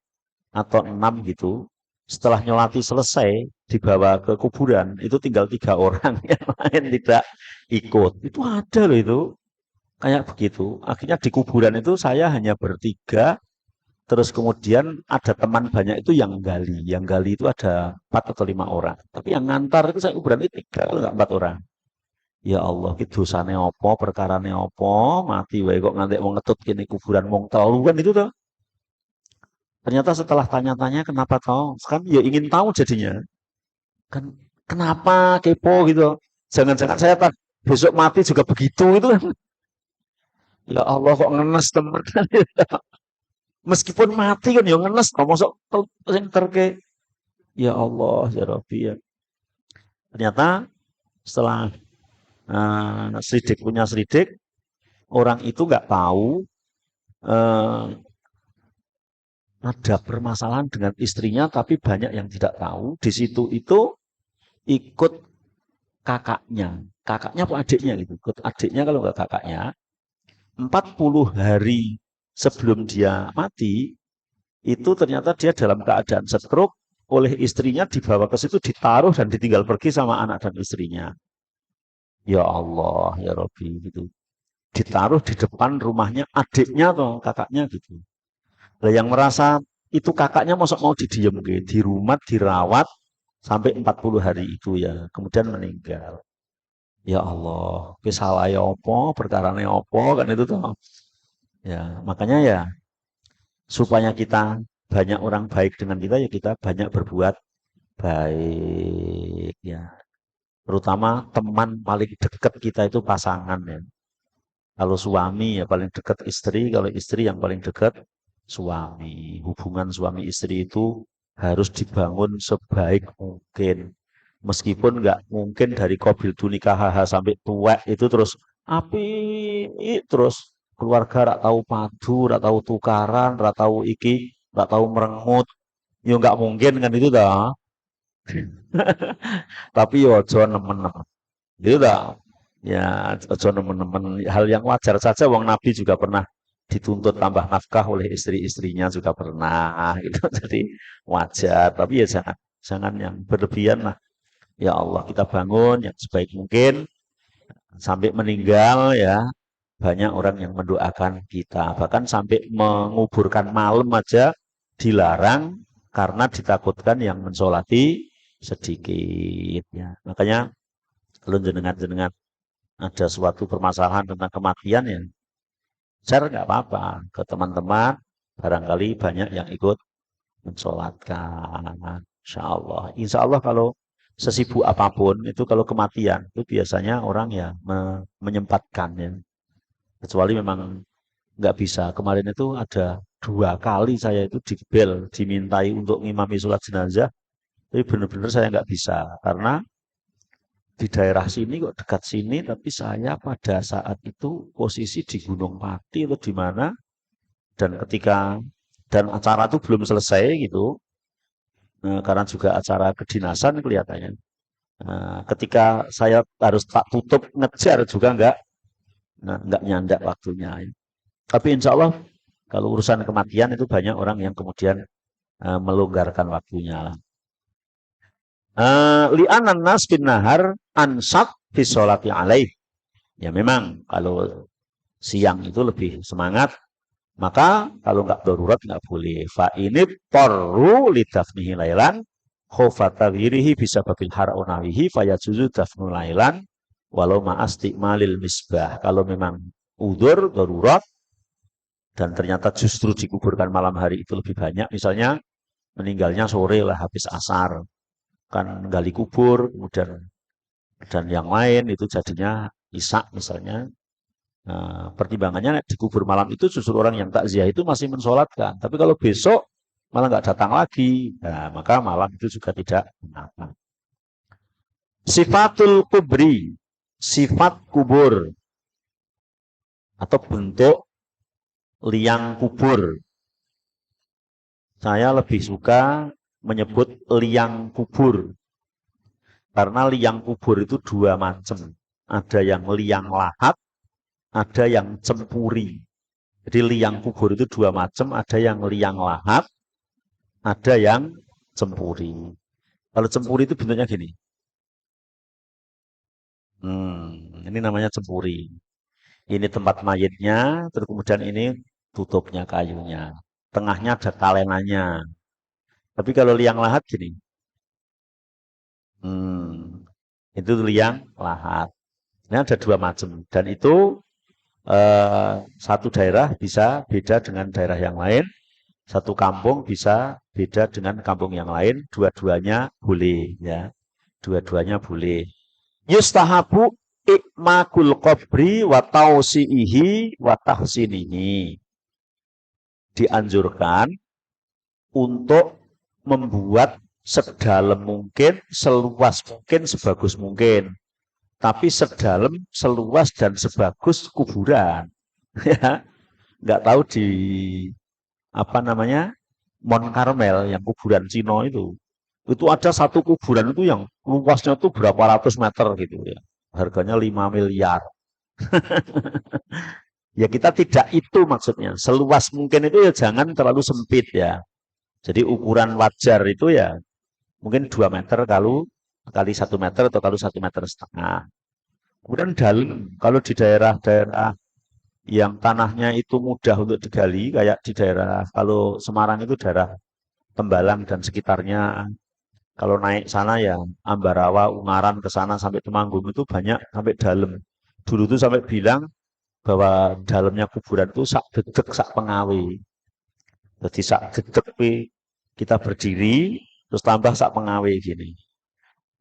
atau 6 gitu. Setelah nyolati selesai, dibawa ke kuburan, itu tinggal 3 orang yang lain tidak ikut. Itu ada loh itu, kayak begitu. Akhirnya di kuburan itu saya hanya bertiga, terus kemudian ada teman banyak itu yang gali. Yang gali itu ada 4 atau 5 orang. Tapi yang ngantar itu saya kuburan itu 3 kalau nggak 4 orang. Ya Allah, ki dosane apa, perkarane apa, mati wae kok ngantek wong ngetut kene kuburan wong telu kan itu toh. Ternyata setelah tanya-tanya kenapa tahu, kan ya ingin tahu jadinya. Kan kenapa kepo gitu. Jangan-jangan saya besok mati juga begitu itu kan. Ya Allah kok ngenes temen. Meskipun mati kan ya ngenes, masuk sing terke. Ya Allah, ya Rabbi ya. Ternyata setelah selidik punya selidik, orang itu nggak tahu ada permasalahan dengan istrinya, tapi banyak yang tidak tahu. Di situ itu ikut kakaknya. Kakaknya apa adiknya gitu. Ikut adiknya kalau nggak kakaknya. 40 hari sebelum dia mati, itu ternyata dia dalam keadaan stroke, oleh istrinya dibawa ke situ, ditaruh dan ditinggal pergi sama anak dan istrinya. Ya Allah, ya Rabbi gitu. Ditaruh di depan rumahnya adiknya atau kakaknya gitu. Lah yang merasa itu kakaknya mosok mau didiem di rumah dirawat sampai 40 hari itu ya, kemudian meninggal. Ya Allah, salah ya opo, perkarane opo kan itu tuh. Ya, makanya ya supaya kita banyak orang baik dengan kita ya kita banyak berbuat baik ya. Terutama teman paling dekat kita itu pasangan ya. Kalau suami ya paling dekat istri, kalau istri yang paling dekat suami. Hubungan suami istri itu harus dibangun sebaik mungkin. Meskipun nggak mungkin dari qabil nikah sampai tua itu terus api terus keluarga rak tahu padu, rak tahu tukaran, rak tahu iki, rak tahu merengut. Ya nggak mungkin kan itu dah. Tapi yo aja nemen-nemen. Itu dah. Ya, aja nemen-nemen. Hal yang wajar saja. Wong Nabi juga pernah dituntut tambah nafkah oleh istri-istrinya juga pernah gitu. Jadi wajar. Tapi ya jangan yang berlebihan lah. Ya Allah, kita bangun yang sebaik mungkin sampai meninggal ya. Banyak orang yang mendoakan kita. Bahkan sampai menguburkan malam aja dilarang karena ditakutkan yang mensolati sedikit ya. Makanya kalau jenengan-jenengan ada suatu permasalahan tentang kematian ya, share nggak apa-apa ke teman-teman. Barangkali banyak yang ikut mensolatkan. Insya Allah. Insya Allah kalau sesibuk apapun itu kalau kematian itu biasanya orang ya menyempatkannya. Kecuali memang nggak bisa. Kemarin itu ada 2 kali saya itu dibel, dimintai untuk ngimami sholat jenazah, tapi benar-benar saya nggak bisa karena di daerah sini kok dekat sini, tapi saya pada saat itu posisi di Gunung Pati atau di mana, dan dan acara itu belum selesai gitu, karena juga acara kedinasan kelihatannya. Ketika saya harus tak tutup ngejar juga nggak nyandak waktunya. Tapi insya Allah kalau urusan kematian itu banyak orang yang kemudian melonggarkan waktunya lah. Li'anan nas bin nahar ansat fi sholati alaih. Ya memang kalau siang itu lebih semangat, maka kalau nggak darurat nggak boleh. Fa ini perlu lidafnihi lailan khofata wirihi bisa babil haraunawihi fayajuzu dafnu lailan walau ma'astikmalil misbah. Kalau memang udur, darurat, dan ternyata justru dikuburkan malam hari itu lebih banyak, misalnya meninggalnya sore lah habis asar, kan gali kubur, kemudian dan yang lain itu jadinya isak misalnya. Nah, pertimbangannya dikubur malam itu justru orang yang takziah itu masih mensolatkan. Tapi kalau besok malah nggak datang lagi, nah, maka malam itu juga tidak mengapa. Sifatul kubri, sifat kubur atau bentuk liang kubur. Saya lebih suka menyebut liang kubur. Karena liang kubur itu 2 macam. Ada yang liang lahat, ada yang cempuri. Jadi liang kubur itu 2 macam, ada yang liang lahat, ada yang cempuri. Kalau cempuri itu bentuknya gini. Ini namanya cempuri. Ini tempat mayitnya, terus kemudian ini tutupnya kayunya. Tengahnya ada kalenanya. Tapi kalau liang lahat gini. Itu liang lahat. Ini ada 2 macam. Dan itu satu daerah bisa beda dengan daerah yang lain. Satu kampung bisa beda dengan kampung yang lain. Dua-duanya boleh, ya. Dua-duanya boleh. Yustahabu ikmakul qabri wa tausi'ihi wa tahsinihi. Dianjurkan untuk membuat sedalam mungkin, seluas mungkin, sebagus mungkin. Tapi sedalam, seluas dan sebagus kuburan. Ya, nggak tahu di apa namanya Mount Carmel yang kuburan Cina itu ada satu kuburan itu yang luasnya tuh berapa ratus meter gitu ya, harganya 5 miliar. Ya kita tidak itu maksudnya, seluas mungkin itu ya jangan terlalu sempit ya. Jadi ukuran wajar itu ya mungkin 2 meter kali 1 meter atau kali 1,5 meter. Kemudian dalam, kalau di daerah-daerah yang tanahnya itu mudah untuk digali, kayak di daerah, kalau Semarang itu daerah Tembalang dan sekitarnya, kalau naik sana ya Ambarawa, Ungaran ke sana sampai Temanggung itu banyak sampai dalam. Dulu tuh sampai bilang bahwa dalamnya kuburan itu sak dedek sak pengawe. Jadi sak dedek kita berdiri terus tambah sak pengawe gini.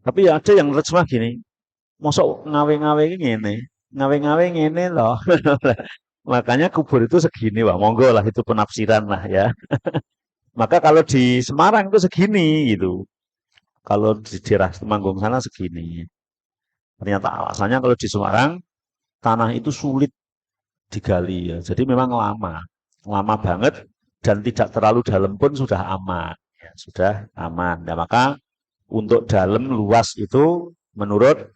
Tapi ya ada yang terjemah gini, mosok ngawe-ngawe ngene, ngawe-ngawe ngene loh. Makanya kubur itu segini, wah monggo lah itu penafsiran lah ya. Maka kalau di Semarang itu segini gitu. Kalau di daerah Temanggung sana segini. Ternyata alasannya kalau di Semarang tanah itu sulit digali ya. Jadi memang lama banget dan tidak terlalu dalam pun sudah aman. Ya, sudah aman. Nah, maka untuk dalam luas itu menurut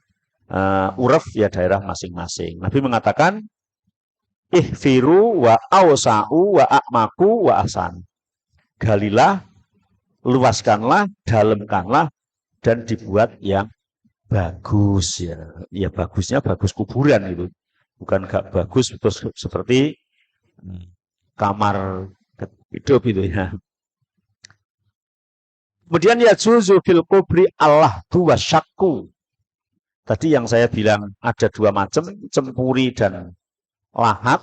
uruf ya daerah masing-masing. Nabi mengatakan ihfiru wa awsa'u wa a'maku wa asan. Galilah, luaskanlah, dalamkanlah, dan dibuat yang bagus ya. Ya bagusnya bagus kuburan itu. Bukan gak bagus terus seperti kamar hidup itu ya. Kemudian ya juzu fil kubri Allah dua syakku. Tadi yang saya bilang ada 2 macam, cempuri dan lahat.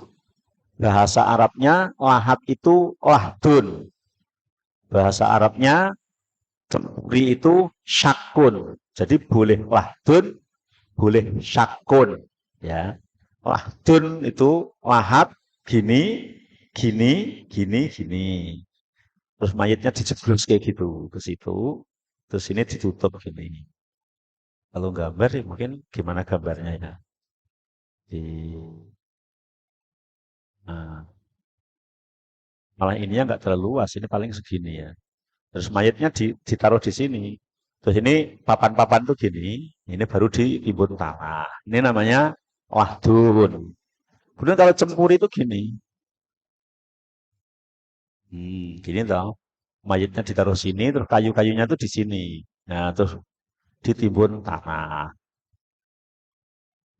Bahasa Arabnya lahat itu lahdun. Bahasa Arabnya cempuri itu syakun. Jadi boleh lahdun, boleh syakun. Ya, lahdun itu lahad gini, gini, gini, gini. Terus mayatnya dijeblos kayak gitu ke situ. Terus ini ditutup gini. Kalau gambar ya mungkin gimana gambarnya ya? Di nah, malah ininya nggak terlalu luas, ini paling segini ya. Terus mayatnya ditaruh di sini. Terus ini papan-papan tuh gini, ini baru ditimbun tanah. Ini namanya wahdun. Kemudian kalau cempur itu gini, gini toh. Mayatnya ditaruh sini, terus kayu-kayunya tuh di sini. Nah, terus ditimbun tanah.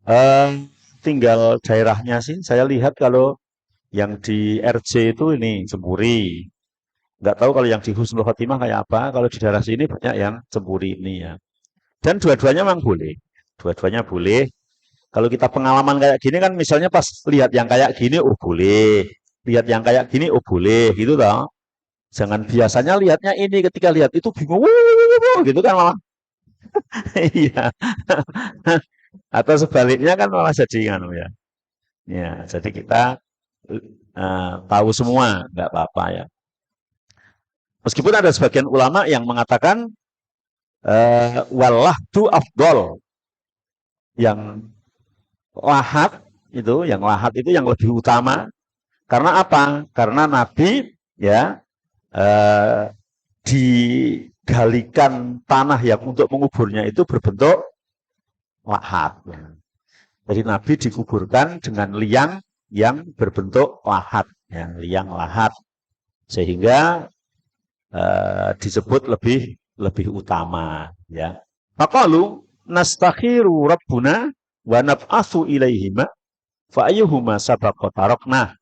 Eh, tinggal daerahnya sih, saya lihat kalau yang di RJ itu ini cempuri. Nggak tahu kalau yang di Husnul Khotimah kayak apa. Kalau di daerah sini banyak yang cempuri ini ya. Dan dua-duanya memang boleh. Dua-duanya boleh. Kalau kita pengalaman kayak gini kan misalnya pas lihat yang kayak gini, oh boleh. Lihat yang kayak gini, oh boleh. Gitu toh. Jangan biasanya lihatnya ini ketika lihat itu bingung. Gitu kan malah. Iya. Atau sebaliknya kan malah jadi kan ya. Ya, jadi kita tahu semua, nggak apa-apa ya. Meskipun ada sebagian ulama yang mengatakan walahdu afdol, yang lahat itu yang lebih utama. Karena apa? Karena Nabi ya eh, digalikan tanah yang untuk menguburnya itu berbentuk lahat. Jadi Nabi dikuburkan dengan liang yang berbentuk lahat, ya, liang lahat, sehingga disebut lebih utama. Ya. Maqalu nastakhiru rabbuna wa nab'atsu ilaihima fa ayyuhuma sabaqa tarakna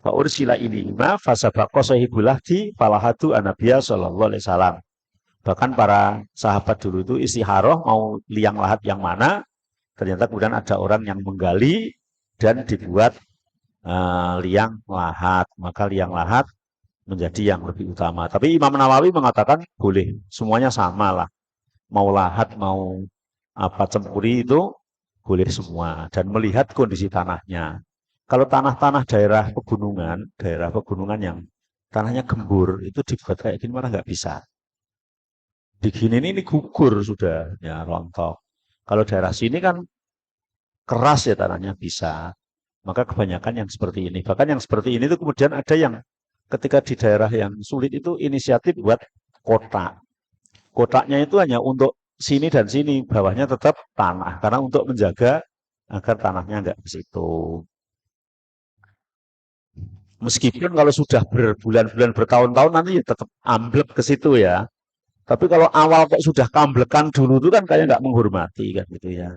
fa ursila ilaihima fa sabaqa sahibul lahdi falahatu anabiyya sallallahu alaihi wasallam. Bahkan para sahabat dulu itu istikharah mau liang lahat yang mana, ternyata kemudian ada orang yang menggali dan dibuat liang lahat. Maka liang lahat menjadi yang lebih utama. Tapi Imam Nawawi mengatakan boleh, semuanya sama lah. Mau lahat, mau apa cempuri itu boleh semua. Dan melihat kondisi tanahnya. Kalau tanah-tanah daerah pegunungan yang tanahnya gembur, itu dibuat kayak gini malah nggak bisa. Digini ini gugur sudah, ya rontok. Kalau daerah sini kan keras ya tanahnya bisa. Maka kebanyakan yang seperti ini. Bahkan yang seperti ini itu kemudian ada yang ketika di daerah yang sulit itu inisiatif buat kotak. Kotaknya itu hanya untuk sini dan sini, bawahnya tetap tanah. Karena untuk menjaga agar tanahnya nggak ke situ. Meskipun kalau sudah berbulan-bulan, bertahun-tahun nanti ya tetap amblek ke situ ya. Tapi kalau awal kok sudah kamblekan dulu itu kan kayak nggak menghormati kan gitu ya.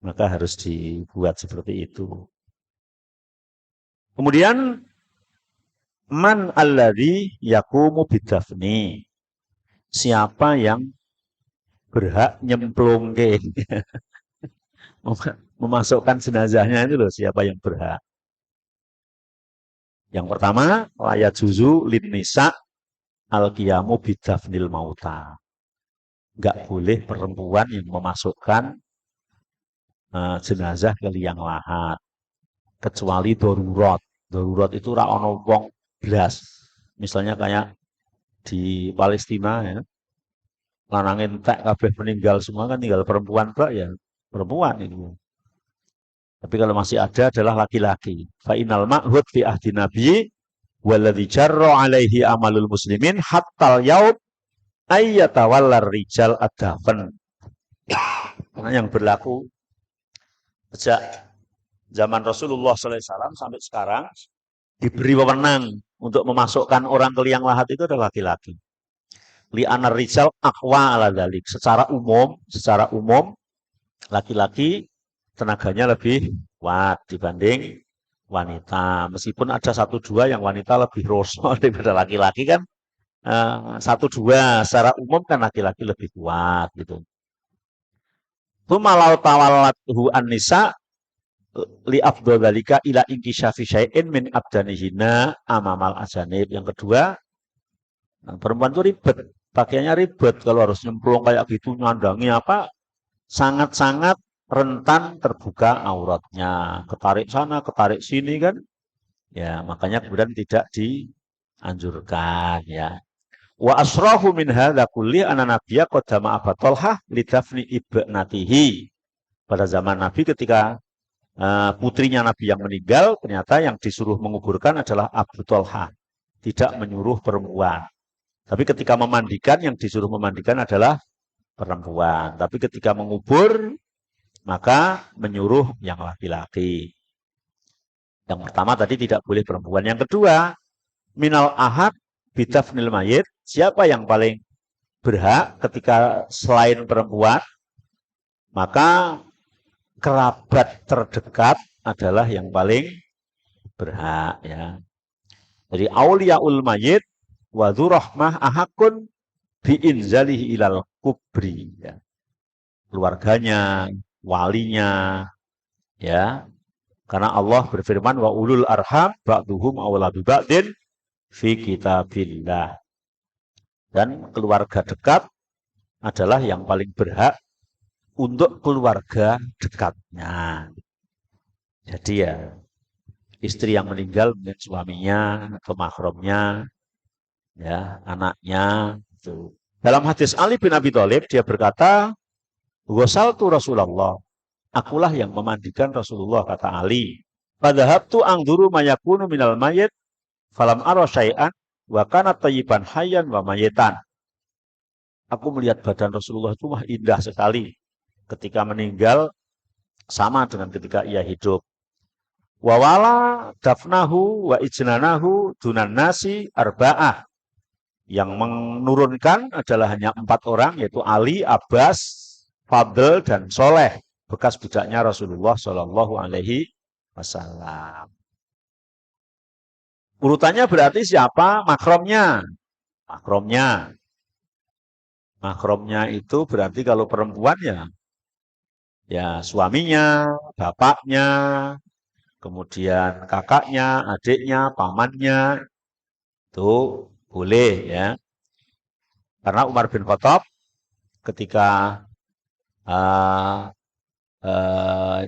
Maka harus dibuat seperti itu. Kemudian man alladzi yaqumu bidafni. Siapa yang berhak nyemplungke memasukkan jenazahnya itu loh, siapa yang berhak. Yang pertama, layat juzu lin nisa al-qiyamu bidafnil mauta. Enggak boleh perempuan yang memasukkan jenazah ke liang lahat kecuali darurat. Darurat itu ra ono wong blas. Misalnya kayak di Palestina ya. Lanangin entek kabeh meninggal semua kan tinggal perempuan Pak ya. Perempuan itu. Tapi kalau masih ada adalah laki-laki. Fa inal ma'hud fi ahdi nabi walladzi jarra alaihi amalul muslimin hattal yaum ayyatawallar rijal adafan. Karena yang berlaku sejak zaman Rasulullah SAW sampai sekarang diberi wewenang untuk memasukkan orang ke liang lahat itu adalah laki-laki. Li anar rijal aqwa ala dzalik. Secara umum laki-laki tenaganya lebih kuat dibanding wanita. Meskipun ada satu dua yang wanita lebih rosno daripada laki-laki kan, satu dua secara umum kan laki-laki lebih kuat gitu. Tumalau tawallathu an-nisa li afdhalika ila inkishafi syai'in min abdanihina amamal ajanib. Yang kedua, perempuan itu ribet. pakaiannya ribet kalau harus nyemplung kayak gitu, nyandangi apa, sangat-sangat rentan terbuka auratnya. Ketarik sana, ketarik sini kan. Ya, makanya kemudian tidak dianjurkan ya. Wa asrahu min hadza kulli anna nabiyya qaddama Abu Thalhah li dafni ibnatihi. Pada zaman Nabi ketika putrinya Nabi yang meninggal, ternyata yang disuruh menguburkan adalah Abu Thalhah, tidak menyuruh perempuan. Tapi ketika memandikan, yang disuruh memandikan adalah perempuan. Tapi ketika mengubur, maka menyuruh yang laki-laki. Yang pertama tadi tidak boleh perempuan. Yang kedua, minal ahad bidafnil mayit. Siapa yang paling berhak ketika selain perempuan? Maka kerabat terdekat adalah yang paling berhak ya. Jadi auliyaul mayit wa dzurrahmah ahakun biinzalihi ilal kubri ya. Keluarganya, walinya ya. Karena Allah berfirman wa ulul arham ba'duhum aula bi ba'din fi kitabillah. Dan keluarga dekat adalah yang paling berhak untuk keluarga dekatnya. Jadi ya, istri yang meninggal mungkin suaminya atau mahramnya, ya, anaknya. Itu. Dalam hadis Ali bin Abi Thalib dia berkata, "Ghasaltu Rasulullah." Akulah yang memandikan Rasulullah, kata Ali. Fadhahabtu angduru mayakunu minal mayit falam ara syai'an wa kana thayyiban hayyan wa mayitan. Aku melihat badan Rasulullah itu mah indah sekali. Ketika meninggal sama dengan ketika ia hidup. Wawala dafnahu wa ijnanahu dunan nasi arba'ah. Yang menurunkan adalah hanya 4 orang, yaitu Ali, Abbas, Fadl, dan Soleh, bekas budaknya Rasulullah Shallallahu Alaihi Wasallam. Urutannya berarti siapa? Makromnya. Makromnya. Makromnya itu berarti kalau perempuan ya suaminya, bapaknya, kemudian kakaknya, adiknya, pamannya, itu boleh ya. Karena Umar bin Khattab ketika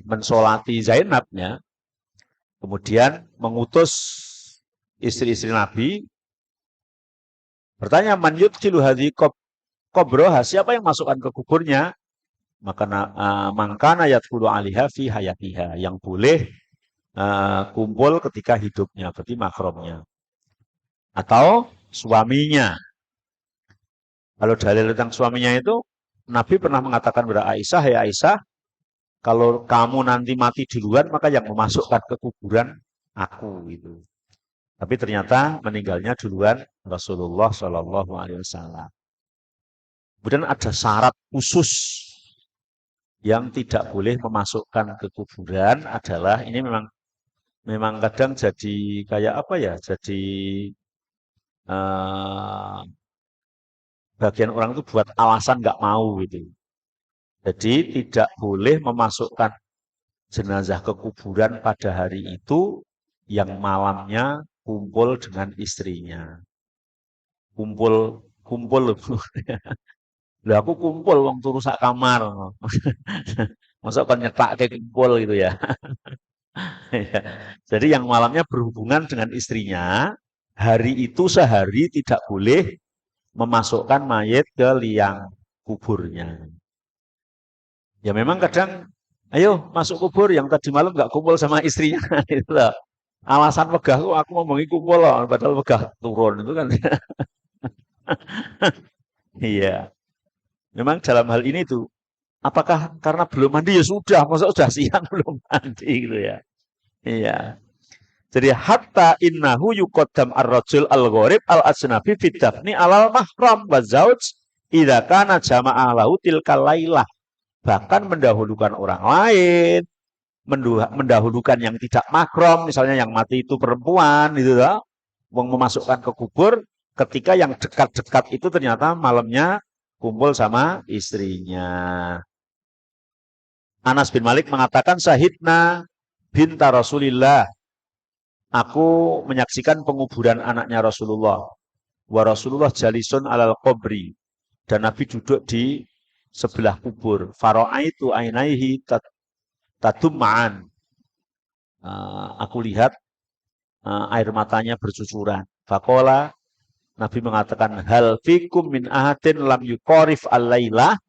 mensolati Zainabnya, kemudian mengutus istri-istri Nabi, bertanya, man yudkhilu hadhi qabroha, siapa yang masukkan ke kuburnya? Maka mangkana yadkhulu alaiha fi hayatiha, yang boleh kumpul ketika hidupnya, berarti makromnya. Atau suaminya. Kalau dalil tentang suaminya itu, Nabi pernah mengatakan kepada Aisyah, ya Aisyah, kalau kamu nanti mati duluan, maka yang memasukkan ke kuburan aku itu. Tapi ternyata meninggalnya duluan Rasulullah Shallallahu Alaihi Wasallam. Kemudian ada syarat khusus yang tidak boleh memasukkan ke kuburan adalah ini memang kadang jadi kayak apa ya? Jadi bagian orang itu buat alasan nggak mau gitu. Jadi tidak boleh memasukkan jenazah ke kuburan pada hari itu yang malamnya kumpul dengan istrinya. Kumpul. Lah aku kumpul wong turu sak kamar. Masa kan nyetak kayak kumpul gitu ya. Jadi yang malamnya berhubungan dengan istrinya, hari itu sehari tidak boleh memasukkan mayit ke liang kuburnya. Ya memang kadang, ayo masuk kubur yang tadi malam nggak kumpul sama istrinya. Itu loh. Alasan megah aku ngomongi kumpul loh, padahal megah turun itu kan. Iya. Memang dalam hal ini tuh, apakah karena belum mandi ya sudah, masa sudah siang belum mandi gitu ya. Iya. Jadi hatta innahu yuqaddam ar-rajul al-gharib al-ajnabi fi dafni alal mahram wa zauj idza kana jama'a lahu tilkal lailah. Bahkan mendahulukan orang lain, mendahulukan yang tidak mahram, misalnya yang mati itu perempuan gitu loh. Wong memasukkan ke kubur ketika yang dekat-dekat itu ternyata malamnya kumpul sama istrinya. Anas bin Malik mengatakan Syahidna binta Rasulillah. Aku menyaksikan penguburan anaknya Rasulullah. wa Rasulullah jalisun alal qabri, dan Nabi duduk di sebelah kubur. Fara'aitu ainaihi tadum'an. Aku lihat air matanya bercucuran. Faqala, Nabi mengatakan, hal fikum min ahadin lam yuqarif al-laila.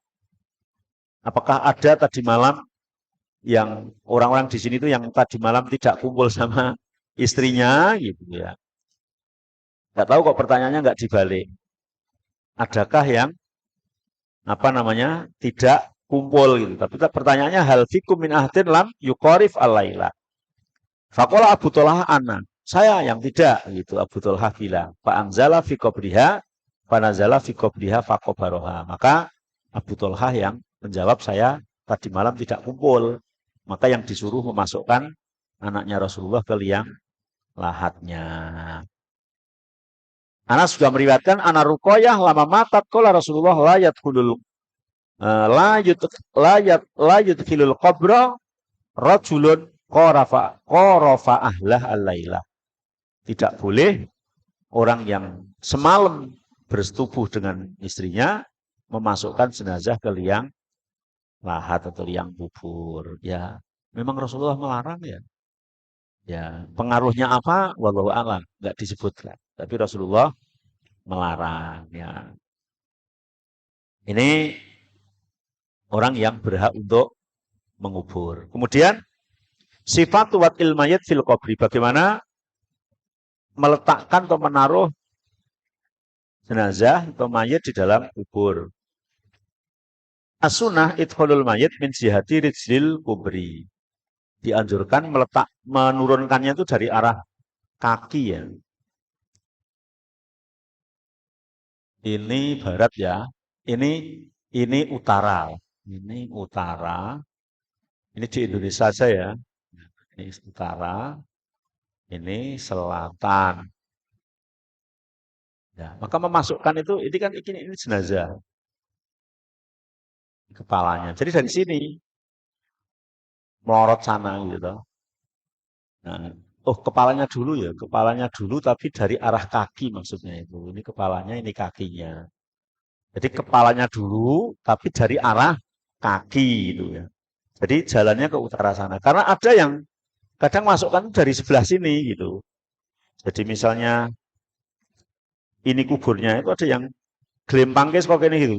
Apakah ada tadi malam yang orang-orang di sini itu yang tadi malam tidak kumpul sama istrinya gitu ya. Nggak tahu kok pertanyaannya nggak dibalik. Adakah yang tidak kumpul gitu. Tapi pertanyaannya hal fikum min ahadin lam yuqarif al-laila. Faqala Abu Thalhah ana. Saya yang tidak gitu. Abu Thalhah bilang, fa anzala fi qabriha fa nazala fi qabriha faqabaroha. Maka Abu Thalhah yang menjawab, saya tadi malam tidak kumpul. Maka yang disuruh memasukkan anaknya Rasulullah ke liang lahatnya. Anas juga meriwayatkan ana Ruqayyah lama matat qala Rasulullah la yadkhulul la yudkhilul qabra rajulun qarafa ahlah al-laila. Tidak boleh orang yang semalam bersetubuh dengan istrinya memasukkan jenazah ke liang lahat atau liang kubur. Ya, memang Rasulullah melarang ya. Ya, pengaruhnya apa? Wallahu a'lam, enggak disebutkan. Tapi Rasulullah melarang ya. Ini orang yang berhak untuk mengubur. Kemudian sifat wat ilmayat fil qabri, bagaimana meletakkan atau menaruh jenazah atau mayat di dalam kubur. As-sunnah idkhulul mayat min jihati rijlil kubri. Dianjurkan menurunkannya itu dari arah kaki ya. Ini barat ya. Ini utara. Ini utara. Ini di Indonesia saja ya. Ini utara. Ini selatan. Ya, maka memasukkan itu, ini kan ini jenazah. Kepalanya. Jadi dari sini melorot sana gitu. Nah, kepalanya dulu ya, kepalanya dulu tapi dari arah kaki maksudnya itu. Ini kepalanya, ini kakinya. Jadi kepalanya dulu tapi dari arah kaki itu ya. Jadi jalannya ke utara sana. Karena ada yang kadang masukkan dari sebelah sini gitu. Jadi misalnya ini kuburnya itu ada yang gelempangnya seperti ini gitu.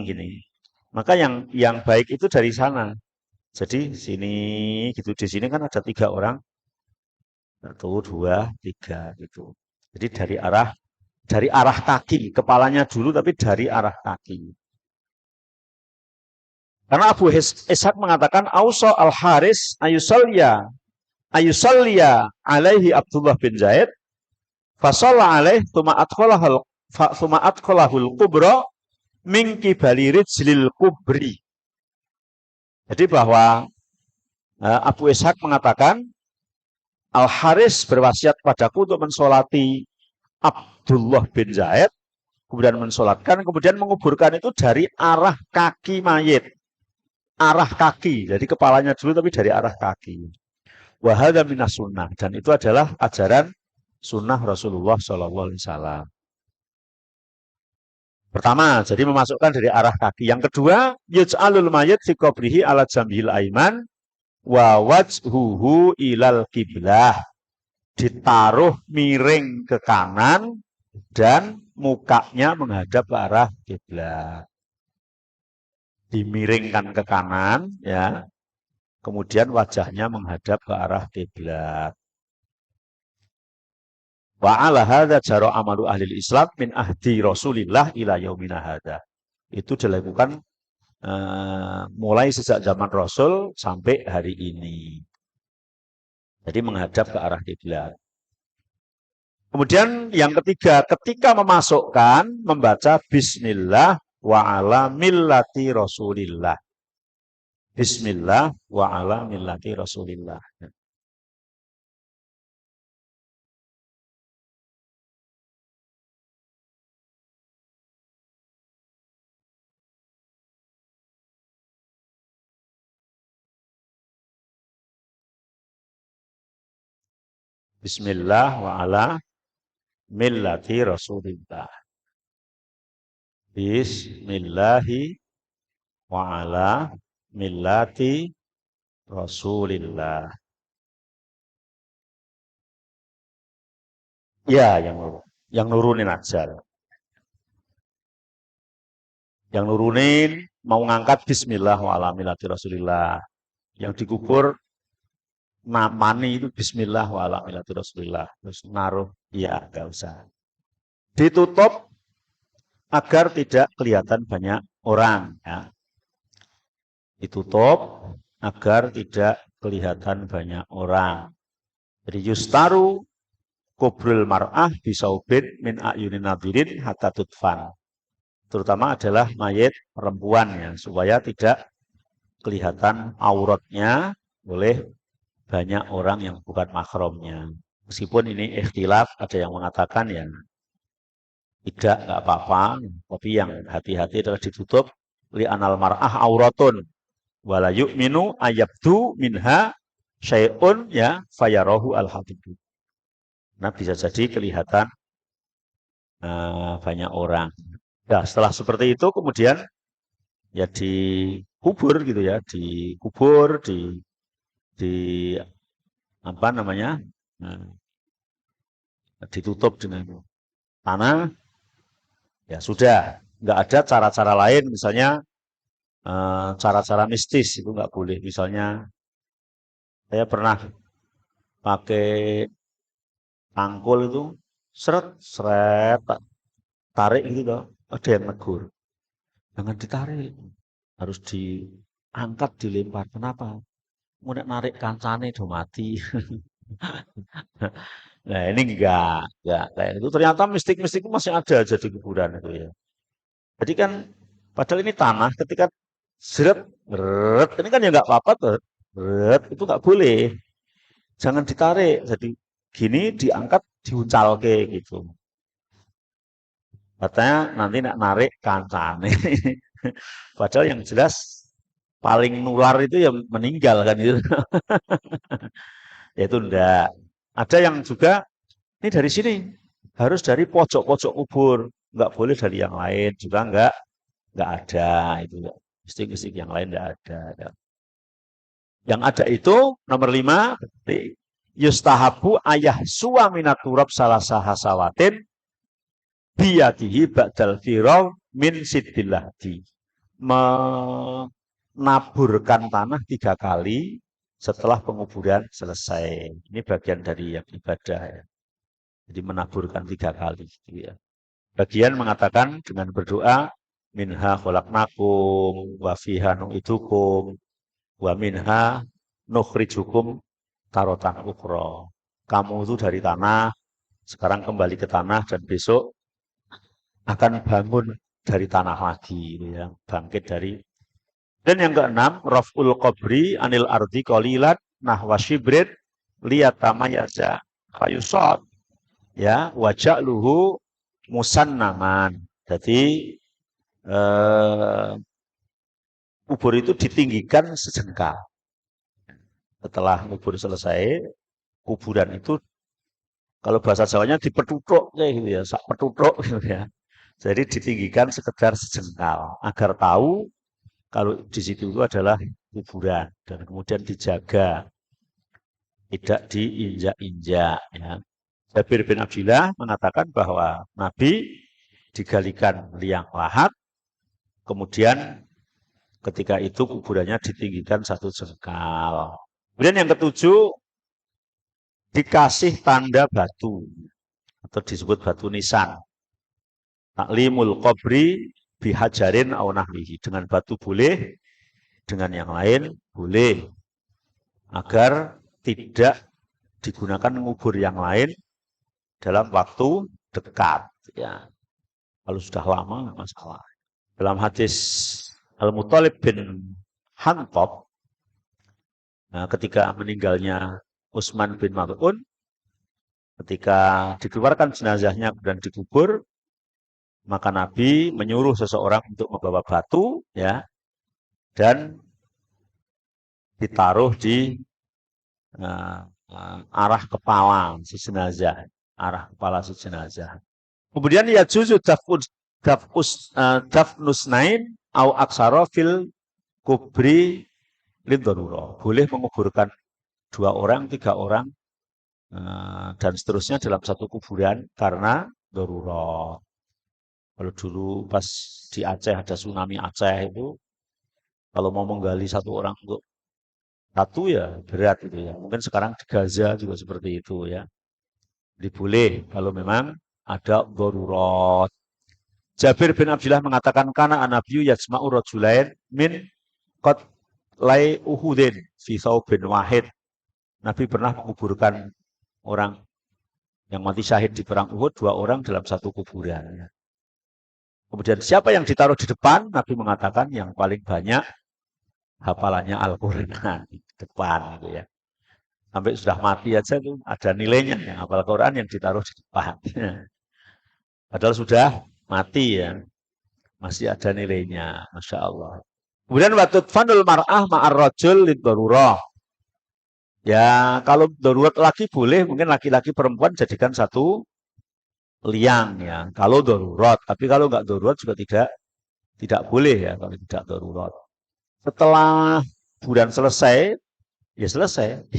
Gini. Maka yang baik itu dari sana. Jadi sini gitu. Di sini kan ada 3 orang. 1, 2, 3 gitu. Jadi dari arah kaki, kepalanya dulu tapi dari arah kaki. Karena Abu Ishaq mengatakan Ausa al-Haris ayusalliya alaihi Abdullah bin Zaid fasalla alaih thumma adkhalahul kubra min qibali rijlil kubri. Jadi bahwa Abu Ishaq mengatakan Al-Haris berwasiat padaku untuk mensolati Abdullah bin Zaid, kemudian mensolatkan, kemudian menguburkan itu dari arah kaki mayit. Arah kaki, jadi kepalanya dulu tapi dari arah kaki. Wa hadza minas sunnah, dan itu adalah ajaran sunnah Rasulullah SAW. Pertama, jadi memasukkan dari arah kaki. Yang kedua, yuj'alul mayit fi qabrihi ala jambil aiman wa wajhuhu ilal kiblah. Ditaruh miring ke kanan dan mukanya menghadap ke arah kiblat. Dimiringkan ke kanan ya. Kemudian wajahnya menghadap ke arah kiblat. Wa ala hadza jara amalu ahli Islam min ahdi Rasulillah ila yaumina hadza. Itu dilakukan mulai sejak zaman Rasul sampai hari ini. Jadi menghadap ke arah kiblat. Kemudian yang ketiga, ketika memasukkan membaca Bismillah wa ala millati Rasulillah. Bismillah wa ala millati Rasulillah. Bismillah wa ala millati Rasulillah. Bismillahi wa ala millati Rasulillah. Ya, yang nurunin aja. Yang nurunin mau ngangkat Bismillah wa ala millati Rasulillah. Yang dikubur mani itu Bismillah wa ala millati Rasulillah. Terus naruh, ya enggak usah. Ditutup agar tidak kelihatan banyak orang. Ya. Ditutup agar tidak kelihatan banyak orang. Jadi yustaru kubrul mar'ah bisaubin min ayunin nadirin hatta tutfan. Terutama adalah mayit perempuan ya, supaya tidak kelihatan auratnya oleh banyak orang yang bukan mahramnya. Meskipun ini ikhtilaf, ada yang mengatakan ya tidak, enggak apa-apa, tapi yang hati-hati adalah ditutup li anal mar'ah auratun wala yu'minu ayabdu minha syai'un ya fayarahu al-habibu. Nah, bisa jadi kelihatan banyak orang. Nah, setelah seperti itu kemudian ya dikubur gitu ya, dikubur di apa namanya? Ditutup dengan tanah. Ya sudah, nggak ada cara-cara lain, misalnya cara-cara mistis itu nggak boleh. Misalnya saya pernah pakai tangkul itu seret seret tarik gitu loh, ada yang negur, jangan ditarik, harus diangkat, dilempar. Kenapa? Mau narik kancane do mati. Nah ini enggak kayak itu. Ternyata mistik-mistik itu masih ada aja di kuburan itu ya. Jadi kan padahal ini tanah, ketika seret, ini kan ya nggak apa-apa tuh, itu nggak boleh, jangan ditarik. Jadi gini diangkat, diuncalke gitu. Katanya nanti nak narik kancane. Padahal yang jelas paling nular itu ya meninggal kan itu. Ya itu enggak. Ada yang juga ini dari sini harus dari pojok-pojok kubur, nggak boleh dari yang lain juga nggak ada itu. Mistik-mistik yang lain nggak ada. Yang ada itu nomor 5, yustahabu ayah suaminat turab salah sahasawatin biyatihi ba'dal firaw min siddillahdi. Menaburkan tanah 3 kali setelah penguburan selesai. Ini bagian dari yang ibadah ya. Jadi menaburkan 3 kali. Gitu ya. Bagian mengatakan dengan berdoa, minha khalaqnakum wa fiha nu'idukum wa minha nukhrijukum tarotan ukhra. Kamu itu dari tanah, sekarang kembali ke tanah dan besok akan bangun dari tanah lagi, gitu ya. Bangkit dari. Dan yang keenam, raf'ul qabri anil ardi qalilan nahwa shibrin liyatamayyaza fayusad. Ya, waja'luhu musannaman. Jadi kubur itu ditinggikan sejengkal. Setelah kubur selesai, kuburan itu kalau bahasa Jawanya dipetutuk kayak gitu ya, sak petutuk gitu ya. Jadi ditinggikan sekedar sejengkal agar tahu kalau di situ itu adalah kuburan dan kemudian dijaga, tidak diinjak-injak ya. Jabir bin Abdillah mengatakan bahwa Nabi digalikan liang lahat, kemudian ketika itu kuburannya ditinggikan 1 jengkal. Kemudian yang ketujuh, dikasih tanda batu atau disebut batu nisan. Taklimul qabri bihajarin aw nahwihi. Dengan batu boleh, dengan yang lain boleh. Agar tidak digunakan ngubur yang lain dalam waktu dekat. Ya. Kalau sudah lama nggak masalah. Dalam hadis Al-Muttalib bin Hantab, nah, ketika meninggalnya Utsman bin Maz'un, ketika dikeluarkan jenazahnya dan dikubur, maka Nabi menyuruh seseorang untuk membawa batu, ya, dan ditaruh di arah kepala si jenazah arah kepala si jenazah. Kemudian ya juzu dafnus nain au aksara fil kubri lidoruro. Boleh menguburkan 2 orang, 3 orang, dan seterusnya dalam satu kuburan karena darurat. Kalau dulu pas di Aceh ada tsunami Aceh itu, kalau mau menggali 1 orang untuk satu ya berat itu ya. Mungkin sekarang di Gaza juga seperti itu ya. Jadi boleh kalau memang ada darurat. Jabir bin Abdullah mengatakan kana an-nabiyyu yajma'u rajulain min qatlai Uhudin fi thawbin wahid. Nabi pernah menguburkan orang yang mati syahid di perang Uhud 2 orang dalam satu kuburan. Kemudian siapa yang ditaruh di depan? Nabi mengatakan yang paling banyak hafalannya Al-Quran di depan gitu ya. Sampai sudah mati aja itu ada nilainya yang hafal Quran yang ditaruh di depan. Padahal sudah mati ya. Masih ada nilainya, Masya Allah. Kemudian watut fanul mar'ah ma'ar rajul lidorurah. Ya, kalau darurat laki boleh, mungkin laki-laki perempuan jadikan satu liang ya. Kalau darurat, tapi kalau nggak darurat juga tidak boleh ya kalau tidak darurat. Setelah kuburan selesai, ya selesai.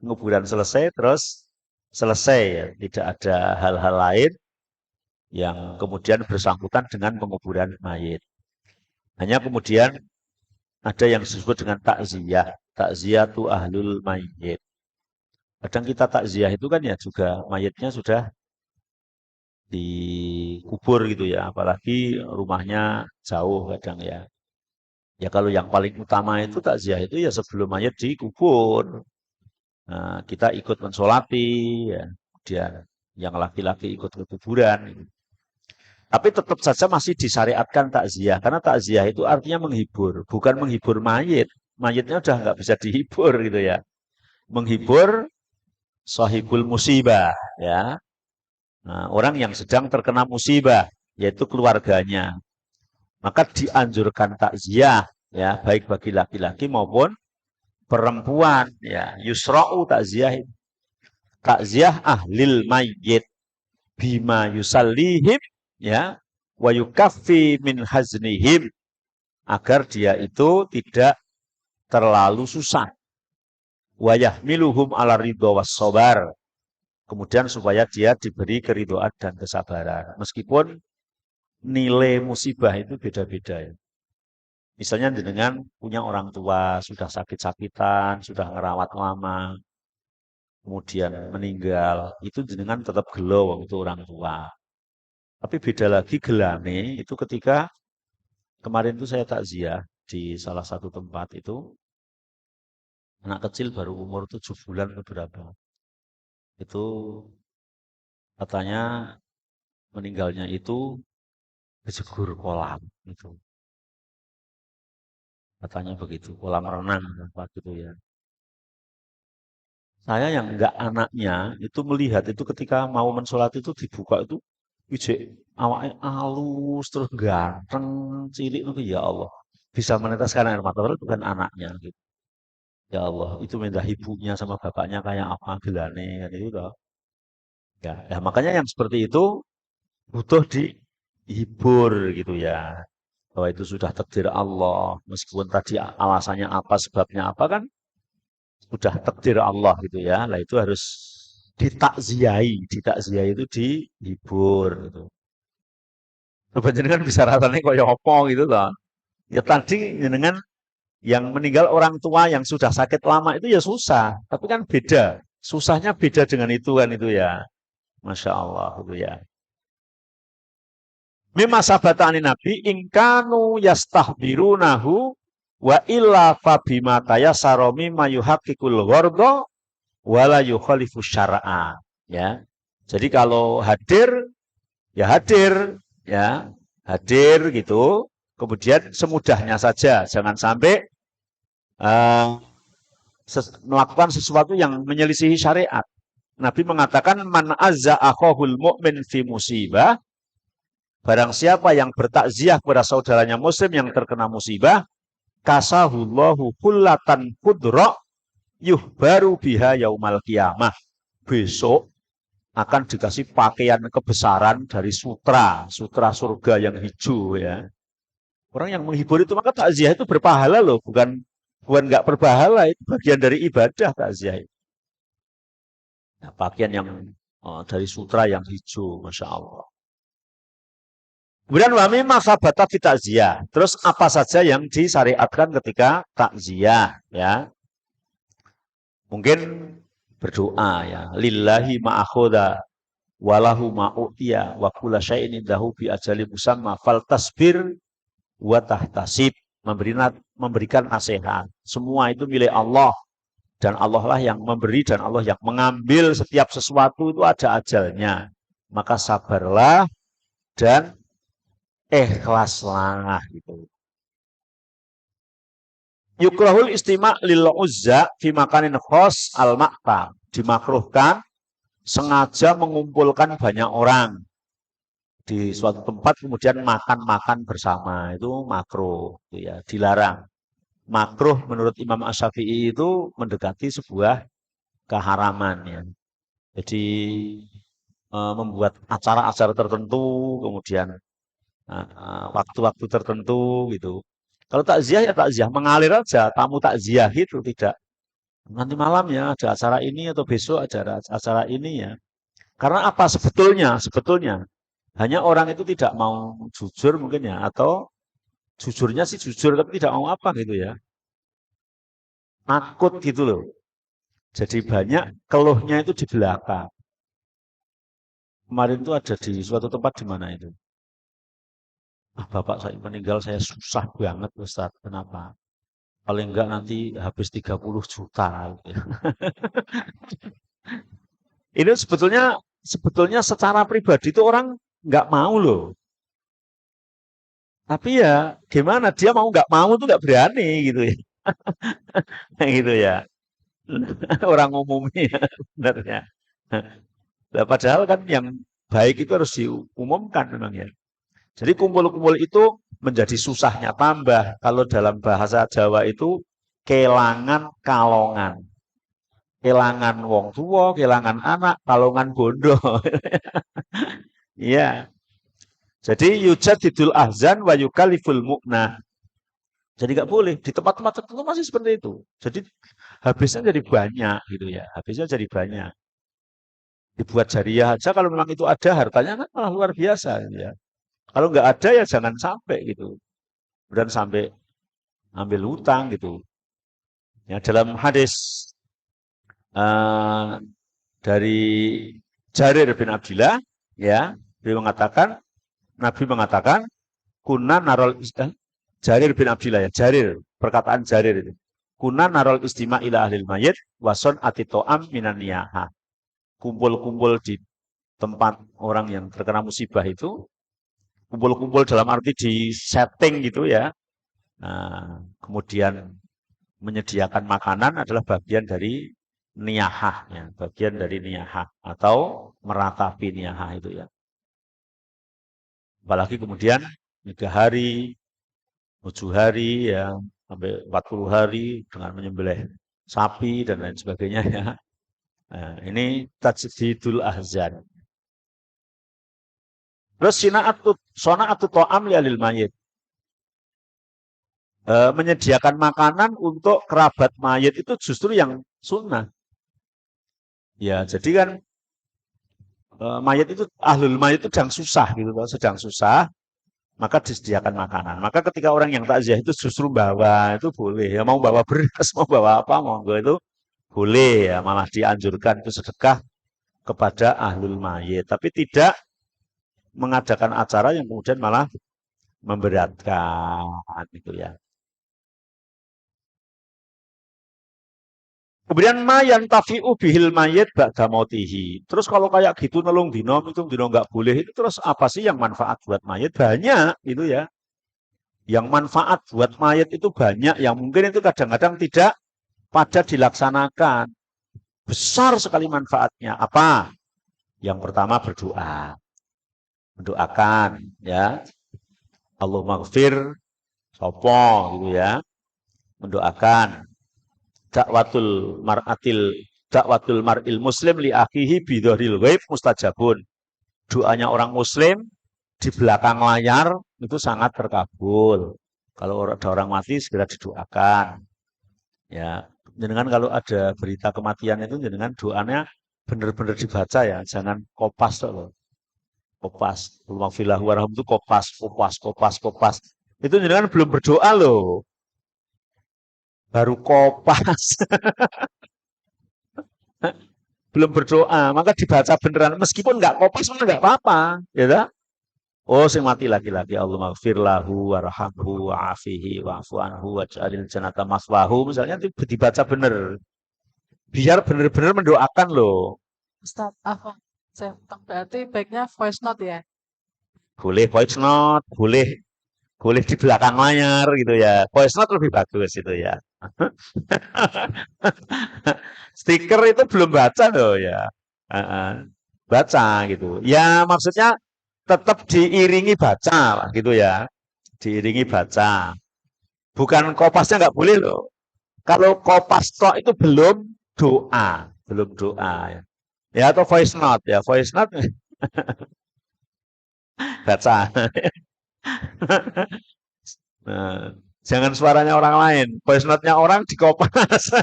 Penguburan selesai, terus selesai ya. Tidak ada hal-hal lain yang kemudian bersangkutan dengan penguburan mayit. Hanya kemudian ada yang disebut dengan takziah. Takziah itu ahlul mayit. Kadang kita takziah itu kan ya juga mayitnya sudah dikubur gitu ya. Apalagi rumahnya jauh kadang ya. Ya kalau yang paling utama itu takziah itu ya sebelum mayit dikubur. Nah, kita ikut mensolati ya. Kemudian yang laki-laki ikut ke kuburan. Tapi tetap saja masih disyariatkan takziah. Karena takziah itu artinya menghibur. Bukan menghibur mayit. Mayitnya udah nggak bisa dihibur gitu ya. Menghibur sahibul musibah. Ya. Nah, orang yang sedang terkena musibah. Yaitu keluarganya. Maka dianjurkan takziah. Ya, baik bagi laki-laki maupun perempuan. Ya, yusra'u takziah. Takziah ahlil mayyit. Bima yusallihim. Ya, wa yukaffi min haznihim, agar dia itu tidak terlalu susah. Wa yahmiluhum ala ridha wassabar, kemudian supaya dia diberi keridhaan dan kesabaran. Meskipun nilai musibah itu beda-beda ya. Misalnya dengan punya orang tua sudah sakit-sakitan, sudah ngerawat lama, kemudian meninggal, itu dengan tetap gelo itu orang tua. Tapi beda lagi gelane itu ketika kemarin itu saya takziah di salah satu tempat itu, anak kecil baru umur 7 bulan atau berapa. Itu katanya meninggalnya itu kejegur kolam itu. Katanya begitu, kolam renang apa gitu ya. Saya yang enggak anaknya itu melihat itu ketika mau mensolat itu dibuka itu ijek awaknya halus terus ganteng cilik itu ya Allah. Bisa meneteskan air mata padahal bukan anaknya gitu. Ya Allah, itu minta ibunya sama bapaknya kayak apa gelane kan itu toh. Ya, ya makanya yang seperti itu butuh dihibur gitu ya. Bahwa itu sudah takdir Allah, meskipun tadi alasannya apa, sebabnya apa kan sudah takdir Allah gitu ya. Lah itu harus ditakziahi itu dihibur gitu. Sebenarnya kan bisa rasanya kayak apa gitu toh. Ya tadi dengan yang meninggal orang tua yang sudah sakit lama itu ya susah, tapi kan beda. Susahnya beda dengan itu kan itu ya. Masya Allah itu ya. Mimma sabatani nabi ingkanu yastahbirunahu wa illa fabima tayassara mimma yuhaqqiqul gharda wala yukhalifu syara'a ya. Jadi kalau hadir ya hadir ya, hadir gitu. Kemudian semudahnya saja, jangan sampai melakukan sesuatu yang menyelisihi syariat. Nabi mengatakan man azza akhahul mu'min fi musibah, barang siapa yang bertakziah kepada saudaranya muslim yang terkena musibah, kasahullahu hullatan khudra yuhbaru biha yaumal qiyamah. Besok akan dikasih pakaian kebesaran dari sutra surga yang hijau ya. Orang yang menghibur itu, maka takziah itu berpahala loh, bukan nggak berpahala, itu bagian dari ibadah takziah. Nah, pakaian yang dari sutra yang hijau, masya Allah. Kemudian wami makhabata fi takziah. Terus apa saja yang disyariatkan ketika takziah ya? Mungkin berdoa ya, lillahi ma'akhoda walahu ma'u'tiya wa kula syai'in indahu bi ajali musamma fal tasbir wa tahtasib, memberikan nasihat. Semua itu milik Allah dan Allah lah yang memberi dan Allah yang mengambil. Setiap sesuatu itu ada ajalnya. Maka sabarlah dan ikhlaslah gitu. Yukrahul istima' lil uzza fi makanin khos al maqta. Dimakruhkan sengaja mengumpulkan banyak orang di suatu tempat kemudian makan-makan bersama, itu makruh ya, dilarang. Makruh menurut Imam Asy-Syafi'i itu mendekati sebuah keharaman ya. Jadi membuat acara-acara tertentu kemudian waktu-waktu tertentu gitu. Kalau takziah ya takziah mengalir aja, tamu takziah itu tidak nanti malam ya ada acara ini atau besok ada acara ini ya. Karena apa sebetulnya? Sebetulnya hanya orang itu tidak mau jujur mungkin ya, atau jujurnya sih jujur tapi tidak mau apa gitu ya. Takut gitu loh. Jadi banyak keluhnya itu di belakang. Kemarin itu ada di suatu tempat di mana itu. Bapak saya meninggal, saya susah banget Ustaz. Kenapa? Paling enggak nanti habis 30 juta. Ini sebetulnya secara pribadi itu orang nggak mau loh. Tapi ya gimana, dia mau nggak mau tuh nggak berani gitu ya. Gitu ya. Orang umumnya sebenarnya. Nah, padahal kan yang baik itu harus diumumkan memang ya. Jadi kumpul-kumpul itu menjadi susahnya tambah. Kalau dalam bahasa Jawa itu kelangan kalongan. Kelangan wong tua, kelangan anak, kalongan bondo. Iya. Jadi yujadidul ahzan wa yukaliful mu'na. Jadi nggak boleh di tempat-tempat tertentu masih seperti itu. Jadi habisnya jadi banyak gitu ya. Habisnya jadi banyak. Dibuat jariah aja kalau memang itu ada, hartanya kan malah luar biasa gitu ya. Kalau nggak ada ya jangan sampai gitu. Dan sampai ambil hutang gitu. Ya, dalam hadis uh, dari Jarir bin Abdillah ya, Nabi mengatakan kunna narol Jarir bin Abdillah ya, perkataan Jarir itu. Kunna narol istima ila ahlil mayit wason atitoam minan niyaha. Kumpul-kumpul di tempat orang yang terkena musibah itu, kumpul-kumpul dalam arti di setting gitu ya. Nah, kemudian menyediakan makanan adalah bagian dari niyahah ya, bagian dari niyahah atau meratapi niyahah itu ya. Apalagi kemudian 3 hari, 7 hari ya, sampai 40 hari dengan menyembelih sapi dan lain sebagainya ya. Nah, ini tajdidul ahzan. Terus sona'atu to'am li'alil mayit. Menyediakan makanan untuk kerabat mayit itu justru yang sunnah. Ya, jadi kan mayit itu, ahlul mayit itu sedang susah, maka disediakan makanan. Maka ketika orang yang takziah itu justru bawa, itu boleh. Ya mau bawa beras, mau bawa apa, monggo itu boleh ya, malah dianjurkan itu sedekah kepada ahlul mayit. Tapi tidak mengadakan acara yang kemudian malah memberatkan gitu ya. Kemudian mayan tafi'u bihil mayit ba'da mautihi. Terus kalau kayak gitu nelung dino, itu dino nggak boleh, itu terus apa sih yang manfaat buat mayit? Banyak itu ya. Yang manfaat buat mayit itu banyak, yang mungkin itu kadang-kadang tidak pada dilaksanakan. Besar sekali manfaatnya. Apa? Yang pertama berdoa. Mendoakan ya. Allah maghfir sopo gitu ya. Mendoakan dakwatul mar'atil dakwatul mar'il muslim li akhihi bidhoril ghaib mustajabun. Doanya orang muslim di belakang layar itu sangat terkabul. Kalau ada orang mati segera didoakan. Ya, jenengan kalau ada berita kematian itu jenengan doanya benar-benar dibaca ya, jangan kopas loh. Kopas. Alhamdulillah warahmatullahi itu kopas. Itu jenengan belum berdoa loh. Baru kopas. Belum berdoa, maka dibaca beneran meskipun nggak kopas mana nggak apa-apa, ya tak? Oh, sing mati lagi-lagi Allahumma gfir lahu warhamhu wa'afihi wa'fu anhu waj'alil jannata maswahu, misalnya itu dibaca bener. Biar bener-bener mendoakan loh. Ustaz, apa? Saya berarti baiknya voice note ya. Boleh voice note, boleh di belakang layar gitu ya. Voice note lebih bagus itu ya. Stiker itu belum baca loh ya. Baca gitu. Ya maksudnya tetap diiringi baca gitu ya. Diiringi baca. Bukan kopasnya nggak boleh loh. Kalau kopas tok itu belum doa. Belum doa ya. Ya atau voice note ya. Voice note baca. Nah, jangan suaranya orang lain. Voice note-nya orang dikopas.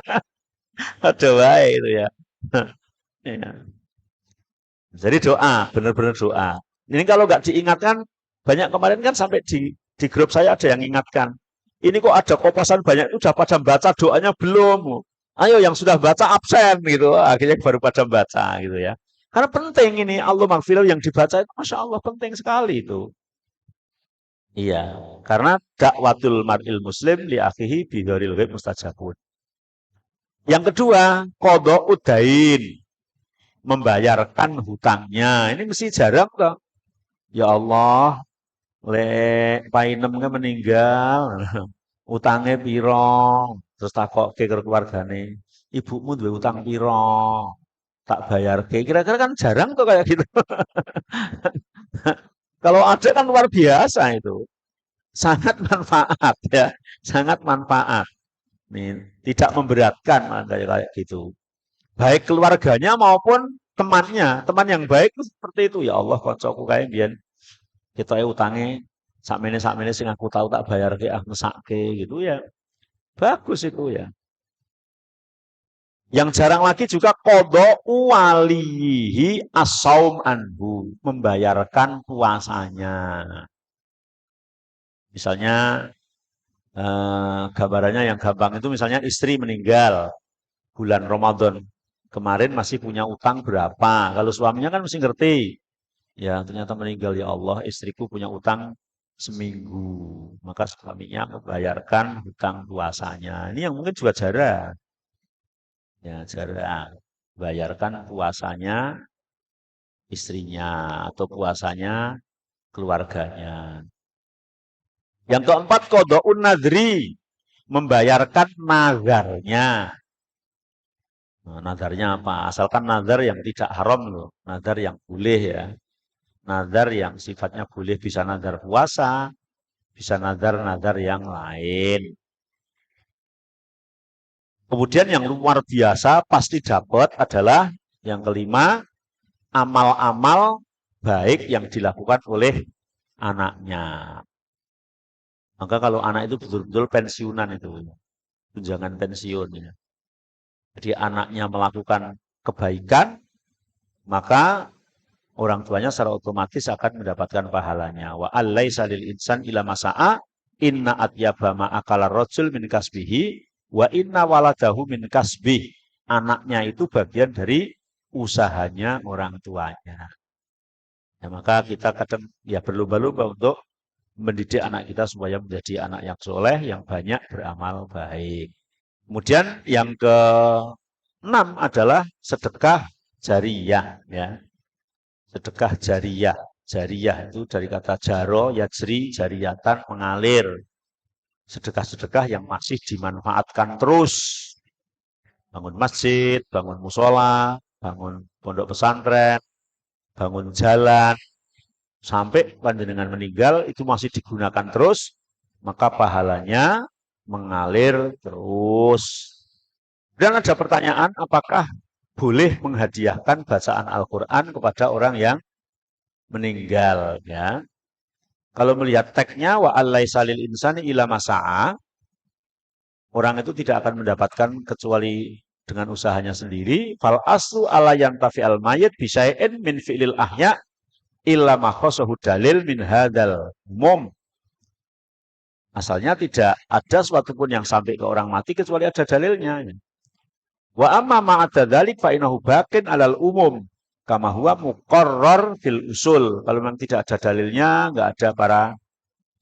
Ada baik itu ya. Ya. Jadi doa, benar-benar doa. Ini kalau nggak diingatkan, banyak kemarin kan sampai di grup saya ada yang ingatkan. Ini kok ada kopasan banyak itu udah pada baca doanya belum. Ayo yang sudah baca absen gitu. Akhirnya baru pada baca gitu ya. Karena penting ini Allah maghfirah yang dibaca itu Masya Allah penting sekali itu. Iya, karena dakwatul mar'il muslim li akhihi bidharil ghaib mustajabun. Yang kedua, qada udain, membayarkan hutangnya. Ini mesti jarang toh. Ya Allah, lek painemnya meninggal, utangnya piro, terus takokke ke keluargane, ibumu duwe utang piro, tak bayar ke. Kira-kira kan jarang tuh kayak gitu. Kalau ada kan luar biasa itu. Sangat manfaat ya, sangat manfaat. Nih, tidak memberatkan kayak gitu. Baik keluarganya maupun temannya, teman yang baik itu seperti itu ya Allah koncoku kae biyen kita utange sakmene sing aku tahu tak bayar ke ah mesake gitu ya. Bagus itu ya. Yang jarang lagi juga qada walihi as-saum anhu, membayarkan puasanya. Misalnya gambarannya yang gampang itu misalnya istri meninggal bulan Ramadan kemarin masih punya utang berapa. Kalau suaminya kan mesti ngerti. Ya ternyata meninggal ya Allah istriku punya utang seminggu. Maka suaminya membayarkan hutang puasanya. Ini yang mungkin juga jarang. Ya jarang. Bayarkan puasanya istrinya atau puasanya keluarganya. Yang keempat qadaun nadri, membayarkan nazarnya. Nah, nazarnya apa? Asalkan nazar yang tidak haram loh. Nazar yang boleh ya. Nazar yang sifatnya boleh bisa nazar puasa, bisa nazar-nazar yang lain. Kemudian yang luar biasa pasti dapat adalah yang kelima, amal-amal baik yang dilakukan oleh anaknya. Maka kalau anak itu betul-betul pensiunan itu, tunjangan pensiun ya. Jadi anaknya melakukan kebaikan, maka orang tuanya secara otomatis akan mendapatkan pahalanya. Wa allaisa lil insan ila masa'a inna atyaba ma akala rajul min kasbihi wa inna waladahu min kasbih. Anaknya itu bagian dari usahanya orang tuanya. Ya, maka kita kadang ya berlomba-lomba untuk mendidik anak kita supaya menjadi anak yang soleh, yang banyak beramal baik. Kemudian yang ke-6 adalah sedekah jariyah ya. Sedekah jariyah. Jariyah itu dari kata jaro, yajri, jariyatan, mengalir. Sedekah-sedekah yang masih dimanfaatkan terus. Bangun masjid, bangun musola, bangun pondok pesantren, bangun jalan, sampai panjenengan meninggal itu masih digunakan terus, maka pahalanya mengalir terus. Dan ada pertanyaan, apakah boleh menghadiahkan bacaan Al-Quran kepada orang yang meninggal. Ya. Kalau melihat teksnya wa alaisalil insani ila masa'a, orang itu tidak akan mendapatkan kecuali dengan usahanya sendiri. Fal aslu ala yang tafi'al mayit bisyai'in min fi'lil ahya illa makhosohu dalil min hadal umum. Asalnya tidak ada suatu pun yang sampai ke orang mati kecuali ada dalilnya. Wa amma ma'adza dzalik fa innahu baqin 'alal umum kama huwa muqarrar fil usul. Kalau memang tidak ada dalilnya, enggak ada para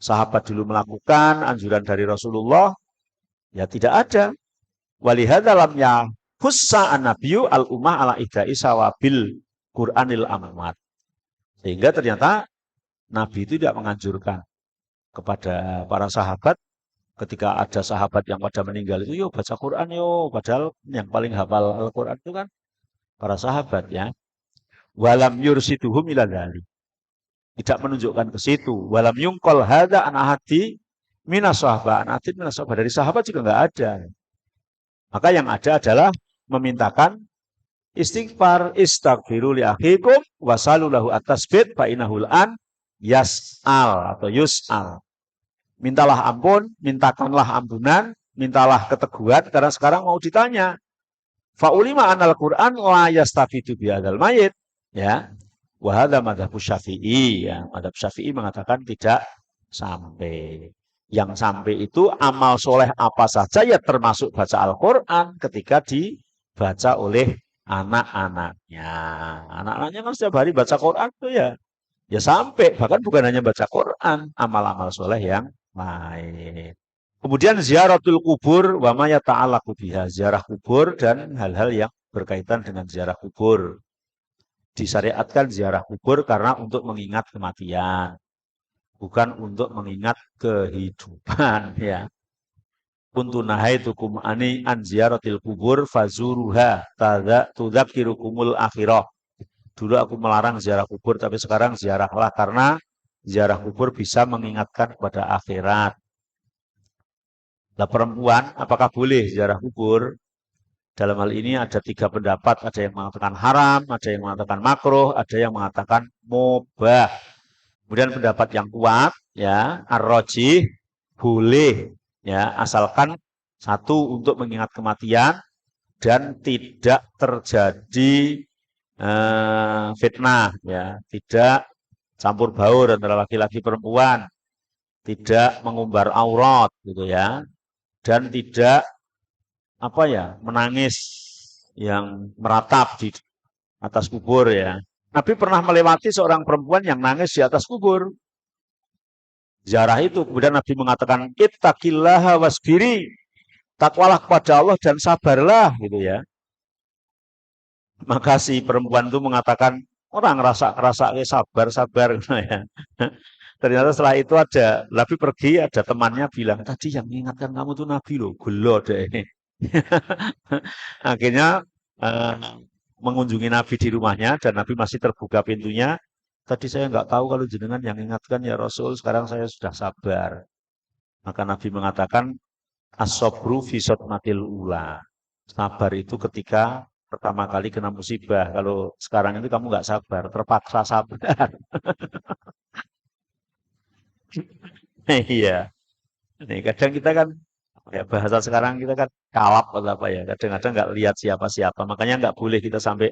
sahabat dulu melakukan anjuran dari Rasulullah, ya tidak ada. Walihadza lam yahussa an-nabiyyu al-ummah ala idai sawabil Qur'anil amwat. Sehingga ternyata Nabi itu tidak menganjurkan kepada para sahabat ketika ada sahabat yang pada meninggal itu, yuk baca Quran yuk. Padahal yang paling hafal Al-Quran itu kan para sahabat ya. Walam yursiduhum ila dzalik. Tidak menunjukkan ke situ. Walam yungkol hadza an ahadi minas sahabat. An ahadi minas sahabat. Dari sahabat juga enggak ada. Maka yang ada adalah memintakan istighfar, istaghfiru li akhikum wasalu lahu at-tasbit fa innahul an yas'al atau yus'al. Mintalah ampun, mintakanlah ampunan, mintalah keteguhan karena sekarang mau ditanya. Fa'ulima anal Qur'an la yastafidu bihadzal mayit, ya. Wa hadza madzhab Syafi'i, ya. Madzhab Syafi'i mengatakan tidak sampai. Yang sampai itu amal soleh apa saja ya termasuk baca Al-Qur'an ketika dibaca oleh anak-anaknya. Anak-anaknya kan setiap hari baca Quran tuh ya sampai, bahkan bukan hanya baca Quran, amal-amal soleh yang lain. Kemudian ziaratul kubur wa ma yata'allaqu biha, ziarah kubur dan hal-hal yang berkaitan dengan ziarah kubur. Disyariatkan ziarah kubur karena untuk mengingat kematian, bukan untuk mengingat kehidupan ya. Kuntu nahaitukum ani an ziyaratil kubur fazuruha tudzakirukumul akhirah. Dulu aku melarang ziarah kubur, tapi sekarang ziarahlah karena ziarah kubur bisa mengingatkan kepada akhirat. Nah, perempuan apakah boleh ziarah kubur? Dalam hal ini ada 3 pendapat, ada yang mengatakan haram, ada yang mengatakan makruh, ada yang mengatakan mubah. Kemudian pendapat yang kuat ya, ar-rajih boleh ya, asalkan satu untuk mengingat kematian dan tidak terjadi fitnah ya, tidak campur baur antara laki-laki perempuan, tidak mengumbar aurat gitu ya, dan tidak menangis yang meratap di atas kubur ya. Nabi pernah melewati seorang perempuan yang nangis di atas kubur. Ziarah itu kemudian Nabi mengatakan ittaqillaha wasbiri, takwalah kepada Allah dan sabarlah gitu ya. Maka si perempuan itu mengatakan, orang rasa sabar ya. Ternyata setelah itu Nabi pergi, ada temannya bilang, tadi yang mengingatkan kamu tuh Nabi loh, gelo deh ini. Akhirnya mengunjungi Nabi di rumahnya dan Nabi masih terbuka pintunya. Tadi saya nggak tahu kalau jenengan yang ingatkan ya Rasul, sekarang saya sudah sabar. Maka Nabi mengatakan, as-sabru fi sotmatil ula. Sabar itu ketika pertama kali kena musibah. Kalau sekarang itu kamu nggak sabar, terpaksa sabar. Iya. Nih, kadang kita kan ya bahasa sekarang kita kan kalap atau apa ya. Kadang-kadang nggak lihat siapa-siapa. Makanya nggak boleh kita sampai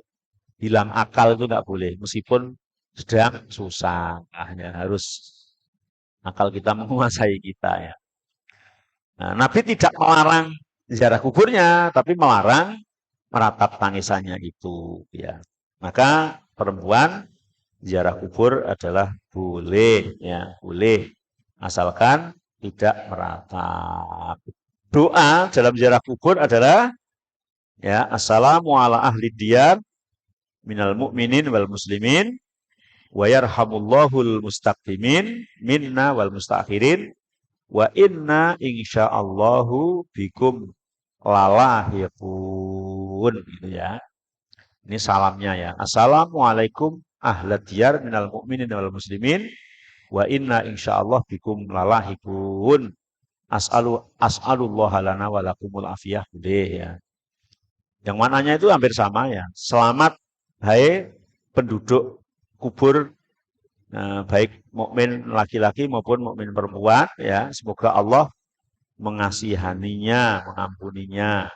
hilang akal, itu nggak boleh. Meskipun sedang susah, ya, harus akal kita menguasai kita ya. Nah, Nabi tidak melarang ziarah kuburnya, tapi melarang meratap tangisannya itu ya. Maka perempuan ziarah kubur adalah boleh ya, boleh asalkan tidak meratap. Doa dalam ziarah kubur adalah ya, assalamu ala ahli diyar minal mu'minin wal muslimin wa yarhamullahul mustaqdimin minna wal mustakhirin wa inna insyaallahu bikum lalahiqun gitu ya. Ini salamnya ya. Assalamualaikum ahlad diyar minal mu'minin wal muslimin wa inna insyaallah bikum lalahiqun. As'alullah lana wa lakumul afiyah boleh ya. Yang maknanya itu hampir sama ya. Selamat hai penduduk kubur, baik mukmin laki-laki maupun mukmin perempuan ya. Semoga Allah mengasihaninya, mengampuninya.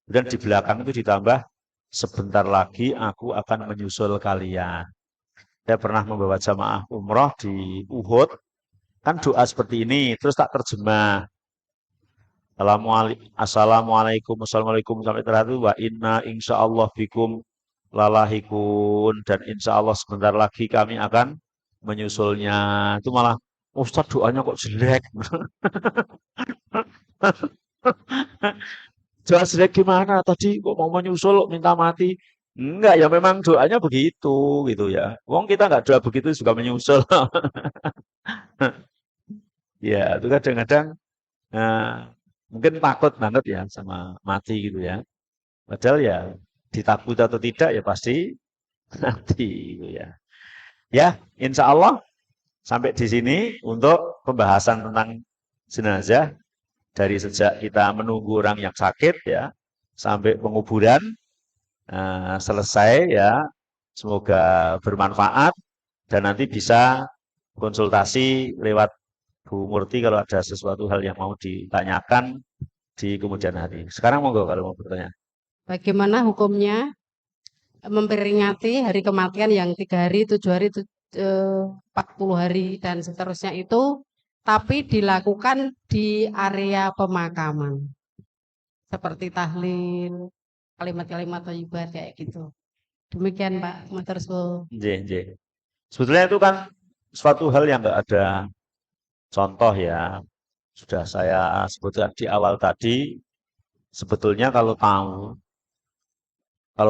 Dan di belakang itu ditambah sebentar lagi aku akan menyusul kalian. Saya pernah membawa jamaah umroh di Uhud, kan doa seperti ini, terus tak terjemah. Assalamualaikum, assalamualaikum sampai terakhir wa inna insya Allah bikum lalahikun, dan insya Allah sebentar lagi kami akan menyusulnya. Itu malah Ustadz doanya kok jelek. Doa jelek gimana? Tadi kok mau menyusul minta mati? Enggak, ya memang doanya begitu gitu ya. Wong kita nggak doa begitu juga menyusul. Ya, itu kadang-kadang mungkin takut banget ya sama mati gitu ya. Padahal ya ditakut atau tidak ya pasti mati gitu ya. Ya, insya Allah sampai di sini untuk pembahasan tentang jenazah, dari sejak kita menunggu orang yang sakit ya sampai penguburan selesai ya. Semoga bermanfaat dan nanti bisa konsultasi lewat Bu Murti kalau ada sesuatu hal yang mau ditanyakan di kemudian hari. Sekarang monggo kalau mau bertanya. Bagaimana hukumnya memperingati hari kematian yang 3 hari, 7 hari, 40 hari dan seterusnya itu, tapi dilakukan di area pemakaman, seperti tahlil, kalimat-kalimat thayyibat kayak gitu. Demikian Pak Matur suwun. Sebetulnya itu kan suatu hal yang nggak ada contoh ya. Sudah saya sebutkan di awal tadi, sebetulnya kalau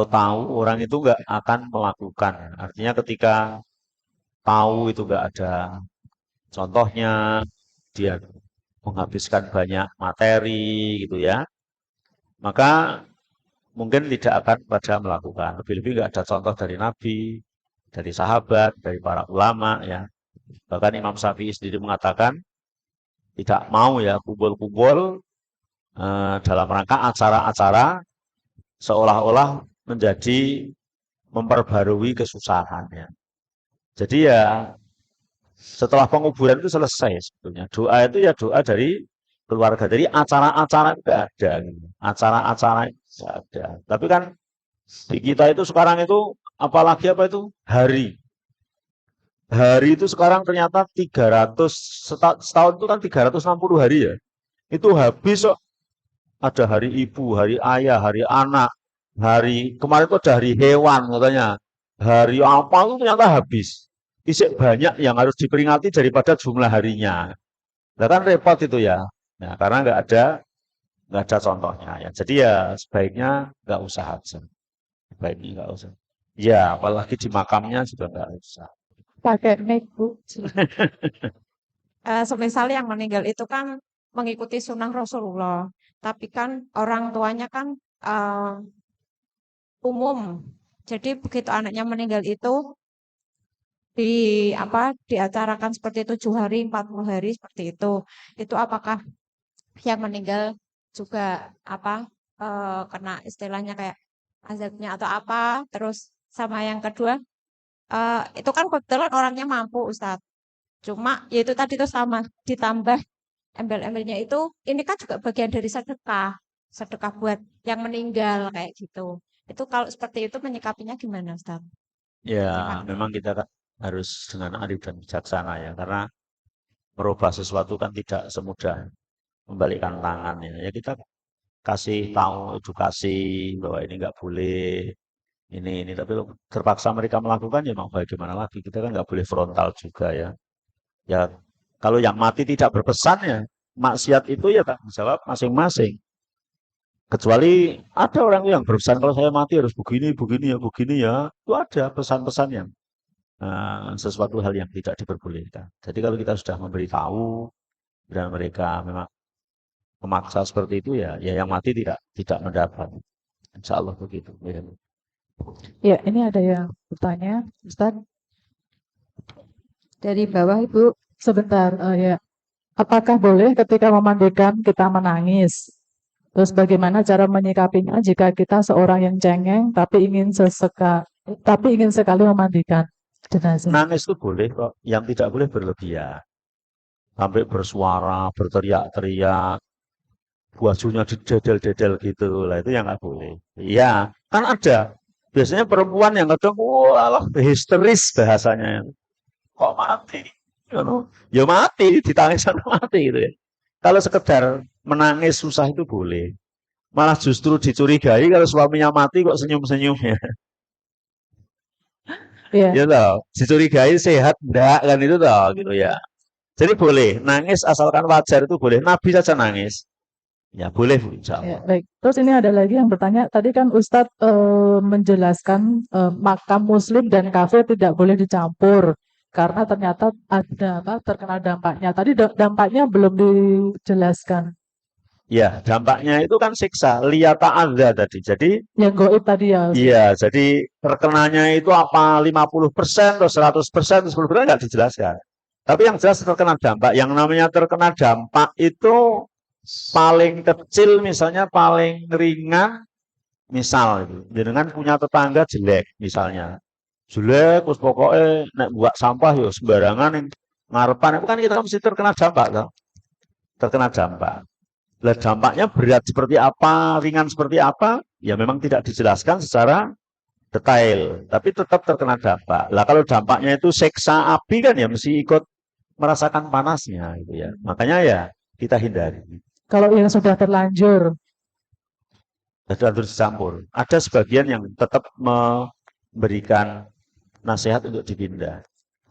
tahu orang itu nggak akan melakukan. Artinya ketika tahu itu nggak ada contohnya, dia menghabiskan banyak materi gitu ya, maka mungkin tidak akan pada melakukan. Lebih-lebih nggak ada contoh dari Nabi, dari sahabat, dari para ulama ya. Bahkan Imam Syafi'i sendiri mengatakan tidak mau ya kumpul-kumpul dalam rangka acara-acara seolah-olah menjadi memperbarui kesusahan ya. Jadi ya setelah penguburan itu selesai sebetulnya. Doa itu ya doa dari keluarga. Jadi acara-acara tidak ada. Gitu. Acara-acara tidak ada. Tapi kan di kita itu sekarang itu apalagi apa itu hari. Hari itu sekarang ternyata 300 setahun itu kan 360 hari ya. Itu habis kok. Ada hari ibu, hari ayah, hari anak, hari kemarin itu ada hari hewan katanya. Hari apa itu ternyata habis. Isik banyak yang harus diperingati daripada jumlah harinya. Nah kan repot itu ya. Nah, karena nggak ada contohnya ya. Jadi ya sebaiknya nggak usah aja. Sebaiknya nggak usah. Ya, apalagi di makamnya juga nggak usah. Pakai mic, Bu. Semisal yang meninggal itu kan mengikuti sunnah Rasulullah, tapi kan orang tuanya kan umum. Jadi begitu anaknya meninggal itu diacarakan seperti 7 hari, 40 hari seperti itu. Itu apakah yang meninggal juga kena istilahnya kayak azabnya atau apa? Terus sama yang kedua, itu kan kebetulan orangnya mampu Ustadz. Cuma ya itu tadi tuh sama ditambah embel-embelnya itu ini kan juga bagian dari sedekah buat yang meninggal kayak gitu. Itu kalau seperti itu menyikapinya gimana Ustaz? Ya, memang kita harus dengan arif dan bijaksana ya, karena merubah sesuatu kan tidak semudah membalikkan tangan ya. Ya kita kasih tahu edukasi bahwa ini nggak boleh, ini tapi terpaksa mereka melakukan ya mau bagaimana lagi, kita kan nggak boleh frontal juga ya. Ya kalau yang mati tidak berpesan ya maksiat itu ya tanggung jawab masing-masing. Kecuali ada orang yang berpesan kalau saya mati harus begini ya, itu ada pesan-pesan yang sesuatu hal yang tidak diperbolehkan. Jadi kalau kita sudah memberitahu dan mereka memang memaksa seperti itu ya yang mati tidak mendapat. Insya Allah begitu. Ya, ini ada yang bertanya, Ustaz. Dari bawah Ibu. Sebentar, ya. Apakah boleh ketika memandikan kita menangis? Terus bagaimana cara menyikapinya jika kita seorang yang cengeng tapi ingin sekali memandikan jenazah? Nangis itu boleh kok, yang tidak boleh berlebihan. Sampai bersuara, berteriak-teriak, bajunya didedel-dedel gitu, lah itu yang nggak boleh. Iya, kan ada. Biasanya perempuan yang kadang, wah, histeris bahasanya. Kok mati? You know, ya mati, ditangisan mati gitu ya. Kalau sekedar menangis susah itu boleh. Malah justru dicurigai kalau suaminya mati kok senyum-senyum ya. Iya. Ya toh, dicurigai sehat enggak kan itu toh gitu ya. Jadi boleh nangis asalkan wajar itu boleh. Nabi saja nangis. Ya boleh Bu, insya Ya, Allah. baik. Terus ini ada lagi yang bertanya, tadi kan Ustadz menjelaskan makam muslim dan kafir tidak boleh dicampur karena ternyata ada terkena dampaknya. Tadi dampaknya belum dijelaskan. Ya, dampaknya itu kan siksa, liyata ada tadi. Jadi Yang goib tadi ya, Ustadz. iya, jadi terkenanya itu apa 50% atau 100% atau 10% nggak dijelaskan. Tapi yang jelas terkena dampak. Yang namanya terkena dampak itu paling kecil misalnya paling ringan misal itu. Dengan punya tetangga jelek misalnya. Jelek terus pokoknya nek buat sampah yo sembarangan yang ngarepan itu kan kita mesti terkena dampak toh. Terkena dampak. Lah dampaknya berat seperti apa, ringan seperti apa, ya memang tidak dijelaskan secara detail, tapi tetap terkena dampak. Lah kalau dampaknya itu seksa api kan ya mesti ikut merasakan panasnya gitu ya. Makanya ya kita hindari. Kalau yang sudah terlanjur, Harus dicampur. Ada sebagian yang tetap memberikan nasihat untuk dipindah.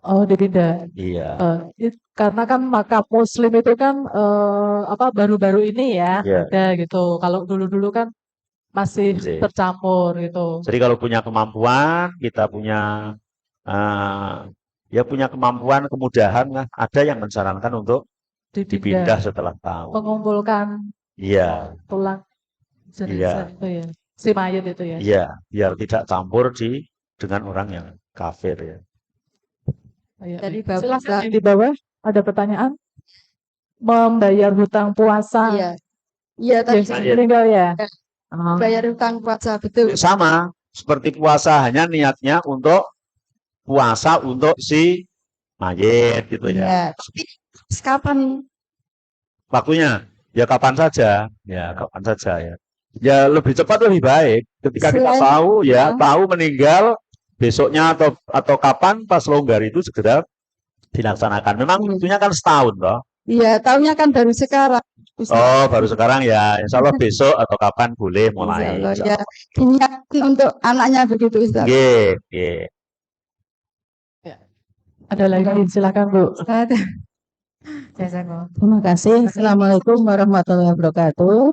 oh dipindah. Iya. Karena kan makam muslim itu kan baru-baru ini ya Iya. ada gitu. Kalau dulu-dulu kan masih Oke. tercampur gitu. Jadi kalau punya kemampuan, kita punya ya punya kemampuan, kemudahan lah. Ada yang mensarankan untuk dipindah setelah tahu. Mengumpulkan Iya, tulang jenazah iya, itu ya. Si mayat itu ya. iya, biar tidak campur dengan orang yang kafir ya. Iya, Tadi baik. Bapak Silakan yang di bawah ada pertanyaan? Membayar hutang puasa Iya, iya tadi yang meninggal ya. Oh. bayar hutang puasa betul. Sama seperti puasa, hanya niatnya untuk puasa untuk si mayit gitu ya. Iya, tapi kapan Waktunya ya kapan saja, ya kapan saja ya. Ya lebih cepat lebih baik. Ketika kita Selain- tahu ya, ya. tahu meninggal besoknya atau kapan pas longgar itu segera dilaksanakan. Memang waktunya kan setahun toh. Iya, tahunya kan baru sekarang. Ustaz. Oh, baru sekarang ya. Insya Allah besok atau kapan boleh mulai. Insya Allah, Insya ya. Allah. Diniatkan untuk anaknya begitu Ustaz. Nggih, nggih. Ada lagi, silakan Bu. Ustaz. Jazakallah. Terima kasih. Assalamualaikum warahmatullahi wabarakatuh.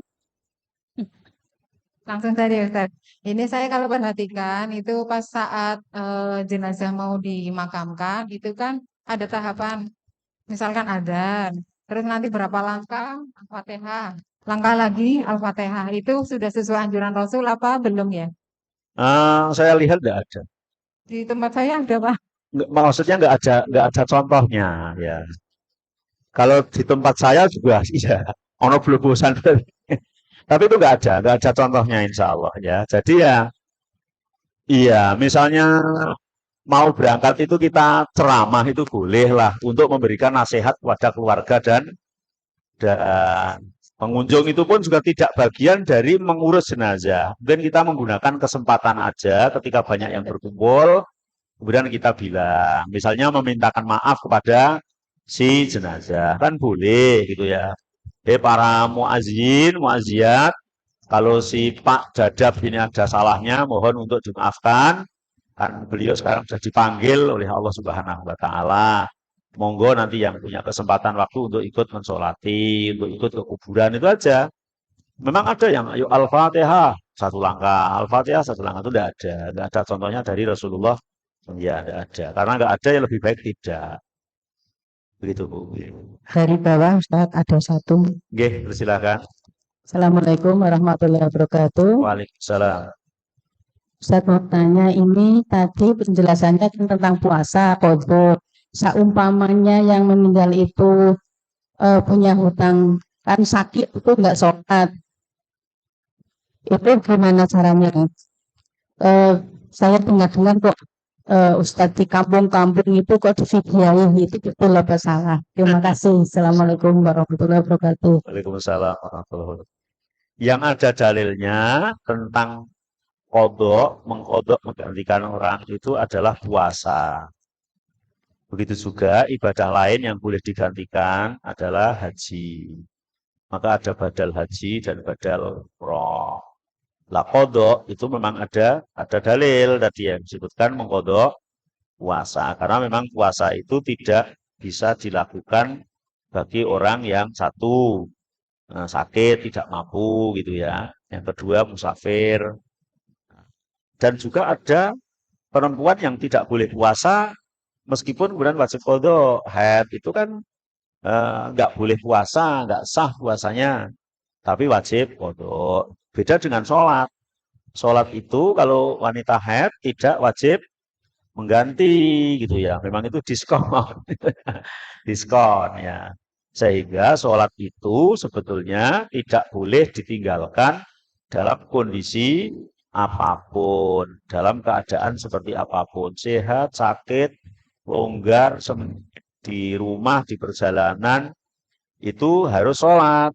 Langsung tadi Ustaz. Ini saya kalau perhatikan itu pas saat jenazah mau dimakamkan itu kan ada tahapan. Misalkan adzan, terus nanti berapa langkah Al-Fatihah. Langkah lagi Al-Fatihah. Itu sudah sesuai anjuran Rasul apa belum ya? Saya lihat nggak ada. Di tempat saya ada Pak. Maksudnya nggak ada contohnya ya. Kalau di tempat saya juga iya, ono bosan. Tapi itu nggak ada contohnya insya Allah ya. Jadi ya, iya, misalnya mau berangkat itu kita ceramah itu boleh lah untuk memberikan nasihat kepada keluarga dan pengunjung itu pun juga tidak bagian dari mengurus jenazah. Mungkin kita menggunakan kesempatan aja ketika banyak yang berkumpul, kemudian kita bilang, misalnya memintakan maaf kepada si jenazah, kan boleh gitu ya. Para muazzin, muazziat, kalau si Pak Dadap ini ada salahnya, mohon untuk dimaafkan. Kan beliau sekarang sudah dipanggil oleh Allah Subhanahu wa Ta'ala. Monggo nanti yang punya kesempatan waktu untuk ikut mensolati, untuk ikut ke kuburan itu aja. Memang ada yang ayo Al-Fatihah satu langkah, Al-Fatihah satu langkah itu tidak ada contohnya dari Rasulullah. Ya, tidak ada. Karena nggak ada ya lebih baik tidak. Begitu Bu. Dari bawah Ustaz ada satu. Oke, persilakan. Assalamualaikum warahmatullahi wabarakatuh. Waalaikumsalam. Ustaz mau tanya ini tadi penjelasannya kan tentang puasa, qadha. Saumpamanya yang meninggal itu punya hutang kan sakit itu nggak sholat. Itu gimana caranya? Eh, saya dengar-dengar kok Ustadz di kampung-kampung itu kok divideoin itu betul apa salah? Terima kasih. Assalamualaikum warahmatullahi wabarakatuh. Waalaikumsalam warahmatullahi wabarakatuh. Yang ada dalilnya tentang mengkodok menggantikan orang itu adalah puasa. Begitu juga ibadah lain yang boleh digantikan adalah haji. Maka ada badal haji dan badal umroh. Lah kodok itu memang ada dalil tadi yang disebutkan mengkodok puasa. Karena memang puasa itu tidak bisa dilakukan bagi orang yang satu sakit, tidak mampu gitu ya. Yang kedua musafir. Dan juga ada perempuan yang tidak boleh puasa meskipun kemudian wajib kodok. Haid itu kan nggak boleh puasa, nggak sah puasanya. Tapi wajib kodok. Beda dengan sholat. Sholat itu kalau wanita haid tidak wajib mengganti gitu ya. Memang itu diskon. Diskon ya. Sehingga sholat itu sebetulnya tidak boleh ditinggalkan dalam kondisi apapun. Dalam keadaan seperti apapun. Sehat, sakit, longgar, di rumah, di perjalanan, itu harus sholat.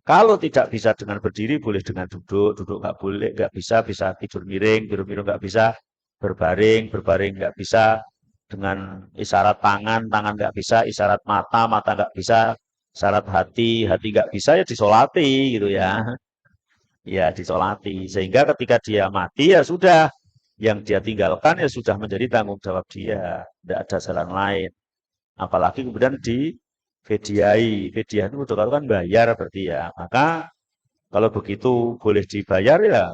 Kalau tidak bisa dengan berdiri, boleh dengan duduk. Duduk nggak boleh, nggak bisa tidur miring nggak bisa, berbaring nggak bisa, dengan isyarat tangan nggak bisa, isyarat mata nggak bisa, isyarat hati nggak bisa, ya disolati gitu ya. Ya disolati. Sehingga ketika dia mati ya sudah, yang dia tinggalkan ya sudah menjadi tanggung jawab dia. Tidak ada jalan lain. Apalagi kemudian Vediai itu betul kan bayar berarti ya. Maka kalau begitu boleh dibayar ya.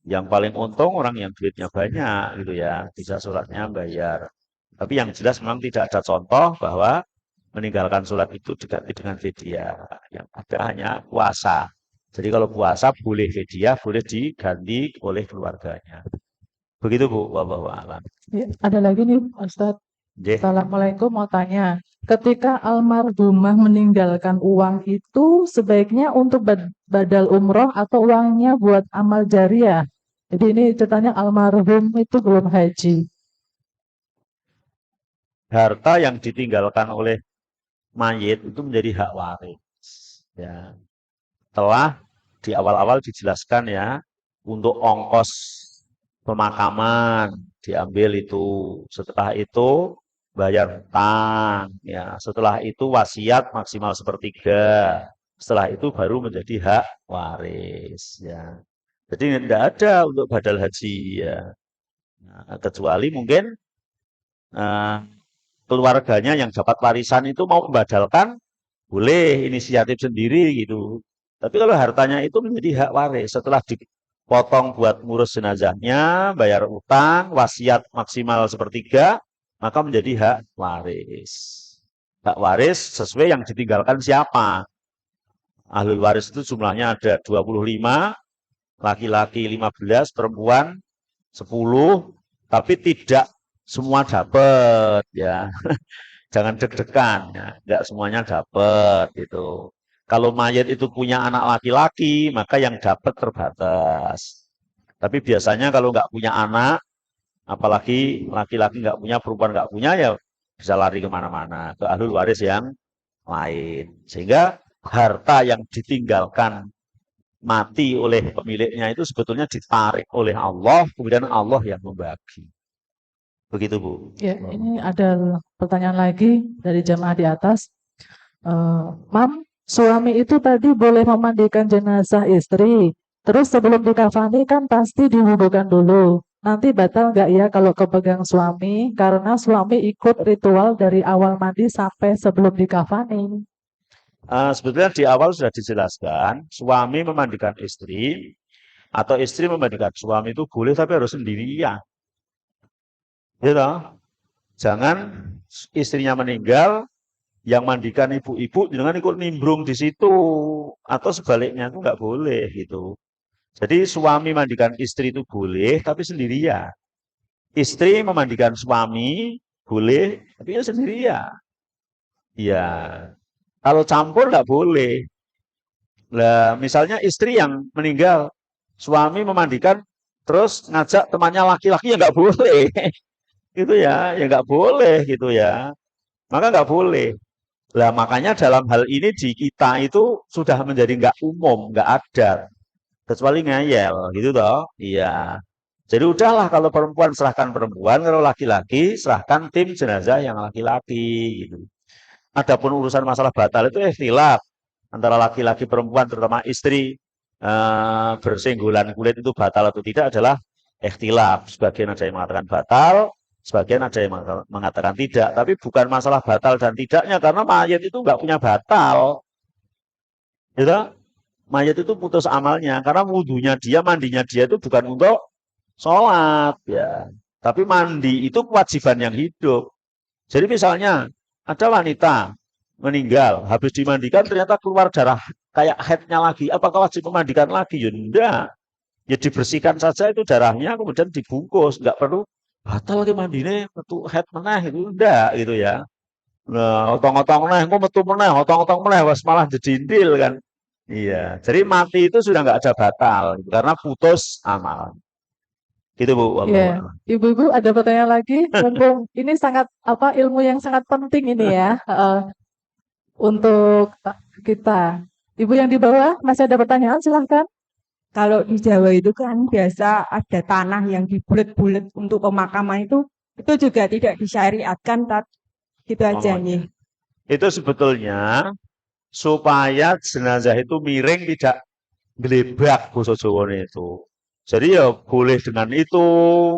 Yang paling untung orang yang duitnya banyak gitu ya. Bisa sholatnya bayar. Tapi yang jelas memang tidak ada contoh bahwa meninggalkan sholat itu diganti dengan vidya. Yang ada hanya puasa. Jadi kalau puasa boleh vidya, boleh diganti oleh keluarganya. Begitu Bu, wallahu a'lam. Ya, ada lagi nih Ustadz. Nggih. Assalamualaikum, mau tanya. Ketika almarhumah meninggalkan uang itu sebaiknya untuk badal umroh atau uangnya buat amal jariah? Jadi ini ceritanya almarhum itu belum haji. Harta yang ditinggalkan oleh mayit itu menjadi hak waris. Ya. Telah di awal-awal dijelaskan ya, untuk ongkos pemakaman diambil itu. Setelah itu bayar hutang, ya. Setelah itu wasiat maksimal sepertiga. Setelah itu baru menjadi hak waris, ya. Jadi tidak ada untuk badal haji, ya. Nah, kecuali mungkin keluarganya yang dapat warisan itu mau membadalkan, boleh inisiatif sendiri gitu. Tapi kalau hartanya itu menjadi hak waris setelah dipotong buat ngurus jenazahnya, bayar utang, wasiat maksimal sepertiga, maka menjadi hak waris. Hak waris sesuai yang ditinggalkan siapa. Ahlul waris itu jumlahnya ada 25, laki-laki 15, perempuan 10, tapi tidak semua dapat ya. Jangan deg-degan ya, enggak semuanya dapat gitu. Kalau mayat itu punya anak laki-laki, maka yang dapat terbatas. Tapi biasanya kalau nggak punya anak, apalagi laki-laki nggak punya, perempuan nggak punya, ya bisa lari kemana-mana ke ahlul waris yang lain. Sehingga harta yang ditinggalkan mati oleh pemiliknya itu sebetulnya ditarik oleh Allah, kemudian Allah yang membagi. Begitu Bu. Ya, ini ada pertanyaan lagi dari jamaah di atas. Mam, suami itu tadi boleh memandikan jenazah istri. Terus sebelum dikafani kan pasti diwudukan dulu. Nanti batal nggak ya kalau kepegang suami? Karena suami ikut ritual dari awal mandi sampai sebelum dikafani. Sebetulnya di awal sudah dijelaskan, suami memandikan istri atau istri memandikan suami itu boleh, tapi harus sendirian. Gitu. Jangan istrinya meninggal, yang mandikan ibu-ibu jangan ikut nimbrung di situ, atau sebaliknya itu nggak boleh gitu. Jadi suami mandikan istri itu boleh, tapi sendirian. Istri memandikan suami boleh, tapi ya sendirian. Ya, kalau campur nggak boleh. Lah, misalnya istri yang meninggal, Suami memandikan terus ngajak temannya laki-laki ya nggak boleh. Gitu ya nggak boleh gitu ya. Maka nggak boleh. Lah makanya dalam hal ini di kita itu sudah menjadi nggak umum, nggak adat. Kecuali ngeyel gitu toh. Iya. Jadi udahlah kalau perempuan serahkan perempuan, kalau laki-laki serahkan tim jenazah yang laki-laki gitu. Adapun urusan masalah batal itu ikhtilaf antara laki-laki perempuan terutama istri bersenggolan kulit itu batal atau tidak adalah ikhtilaf. Sebagian ada yang mengatakan batal, sebagian ada yang mengatakan tidak. Tapi bukan masalah batal dan tidaknya karena mayat itu nggak punya batal. Gitu? Mayat itu putus amalnya karena wudhunya dia, mandinya dia itu bukan untuk sholat ya. Tapi mandi itu kewajiban yang hidup. Jadi misalnya ada wanita meninggal, habis dimandikan ternyata keluar darah kayak haidnya lagi. Apakah wajib memandikan lagi? Ya enggak. Ya dibersihkan saja itu darahnya, kemudian dibungkus. Enggak perlu batal ke mandine metu haid meneh itu enggak gitu ya. Nah, otong-otong meneh, engko metu meneh, otong-otong meneh wis malah jedindil kan. Iya, jadi mati itu sudah enggak ada batal gitu, karena putus amal. Gitu Bu, wallahu Ya, a'lam. Ibu-ibu ada pertanyaan lagi? Mumpung ini sangat ilmu yang sangat penting ini ya untuk kita. Ibu yang di bawah masih ada pertanyaan silahkan. Kalau di Jawa itu kan biasa ada tanah yang dibulet-bulet untuk pemakaman itu juga tidak disyariatkan, gitu aja Oh, nih. itu sebetulnya supaya jenazah itu miring tidak gelebak basa Jawane itu. Jadi ya boleh dengan itu,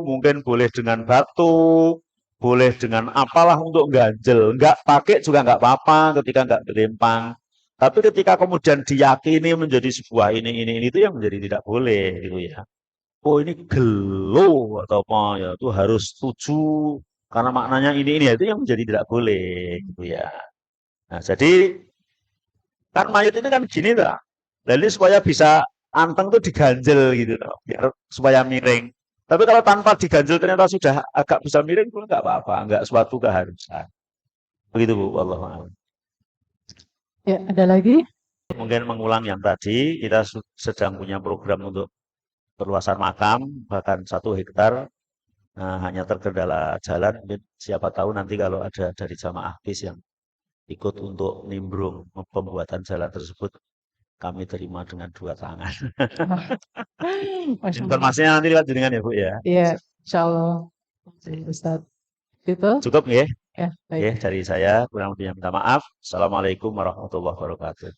mungkin boleh dengan batu, boleh dengan apalah untuk ganjel. Enggak pakai juga enggak apa-apa ketika enggak berlempang. Tapi ketika kemudian diyakini menjadi sebuah ini itu yang menjadi tidak boleh gitu ya. Oh ini gelo atau apa ya itu harus setuju karena maknanya ini itu yang menjadi tidak boleh gitu ya. Nah, jadi kan mayat ini kan gini lah. Jadi supaya bisa anteng tuh diganjel gitu loh, biar supaya miring. Tapi kalau tanpa diganjel ternyata sudah agak bisa miring pun nggak apa-apa, nggak suatu keharusan. Begitu Bu, wallahu a'lam. Ya, ada lagi? Mungkin mengulang yang tadi, kita sedang punya program untuk perluasan makam, bahkan 1 hektar. Nah, hanya terkendala jalan, mungkin siapa tahu nanti kalau ada dari jamaah BIS yang ikut untuk nimbrung pembuatan jalan tersebut, kami terima dengan 2 tangan. Masya Allah. Informasinya nanti lewat jaringan ya Bu ya. Iya, insya Allah. Ustaz. Gitu? Cukup nggih? Ya, baik. Nggih, dari saya kurang lebihnya minta maaf. Assalamualaikum warahmatullahi wabarakatuh.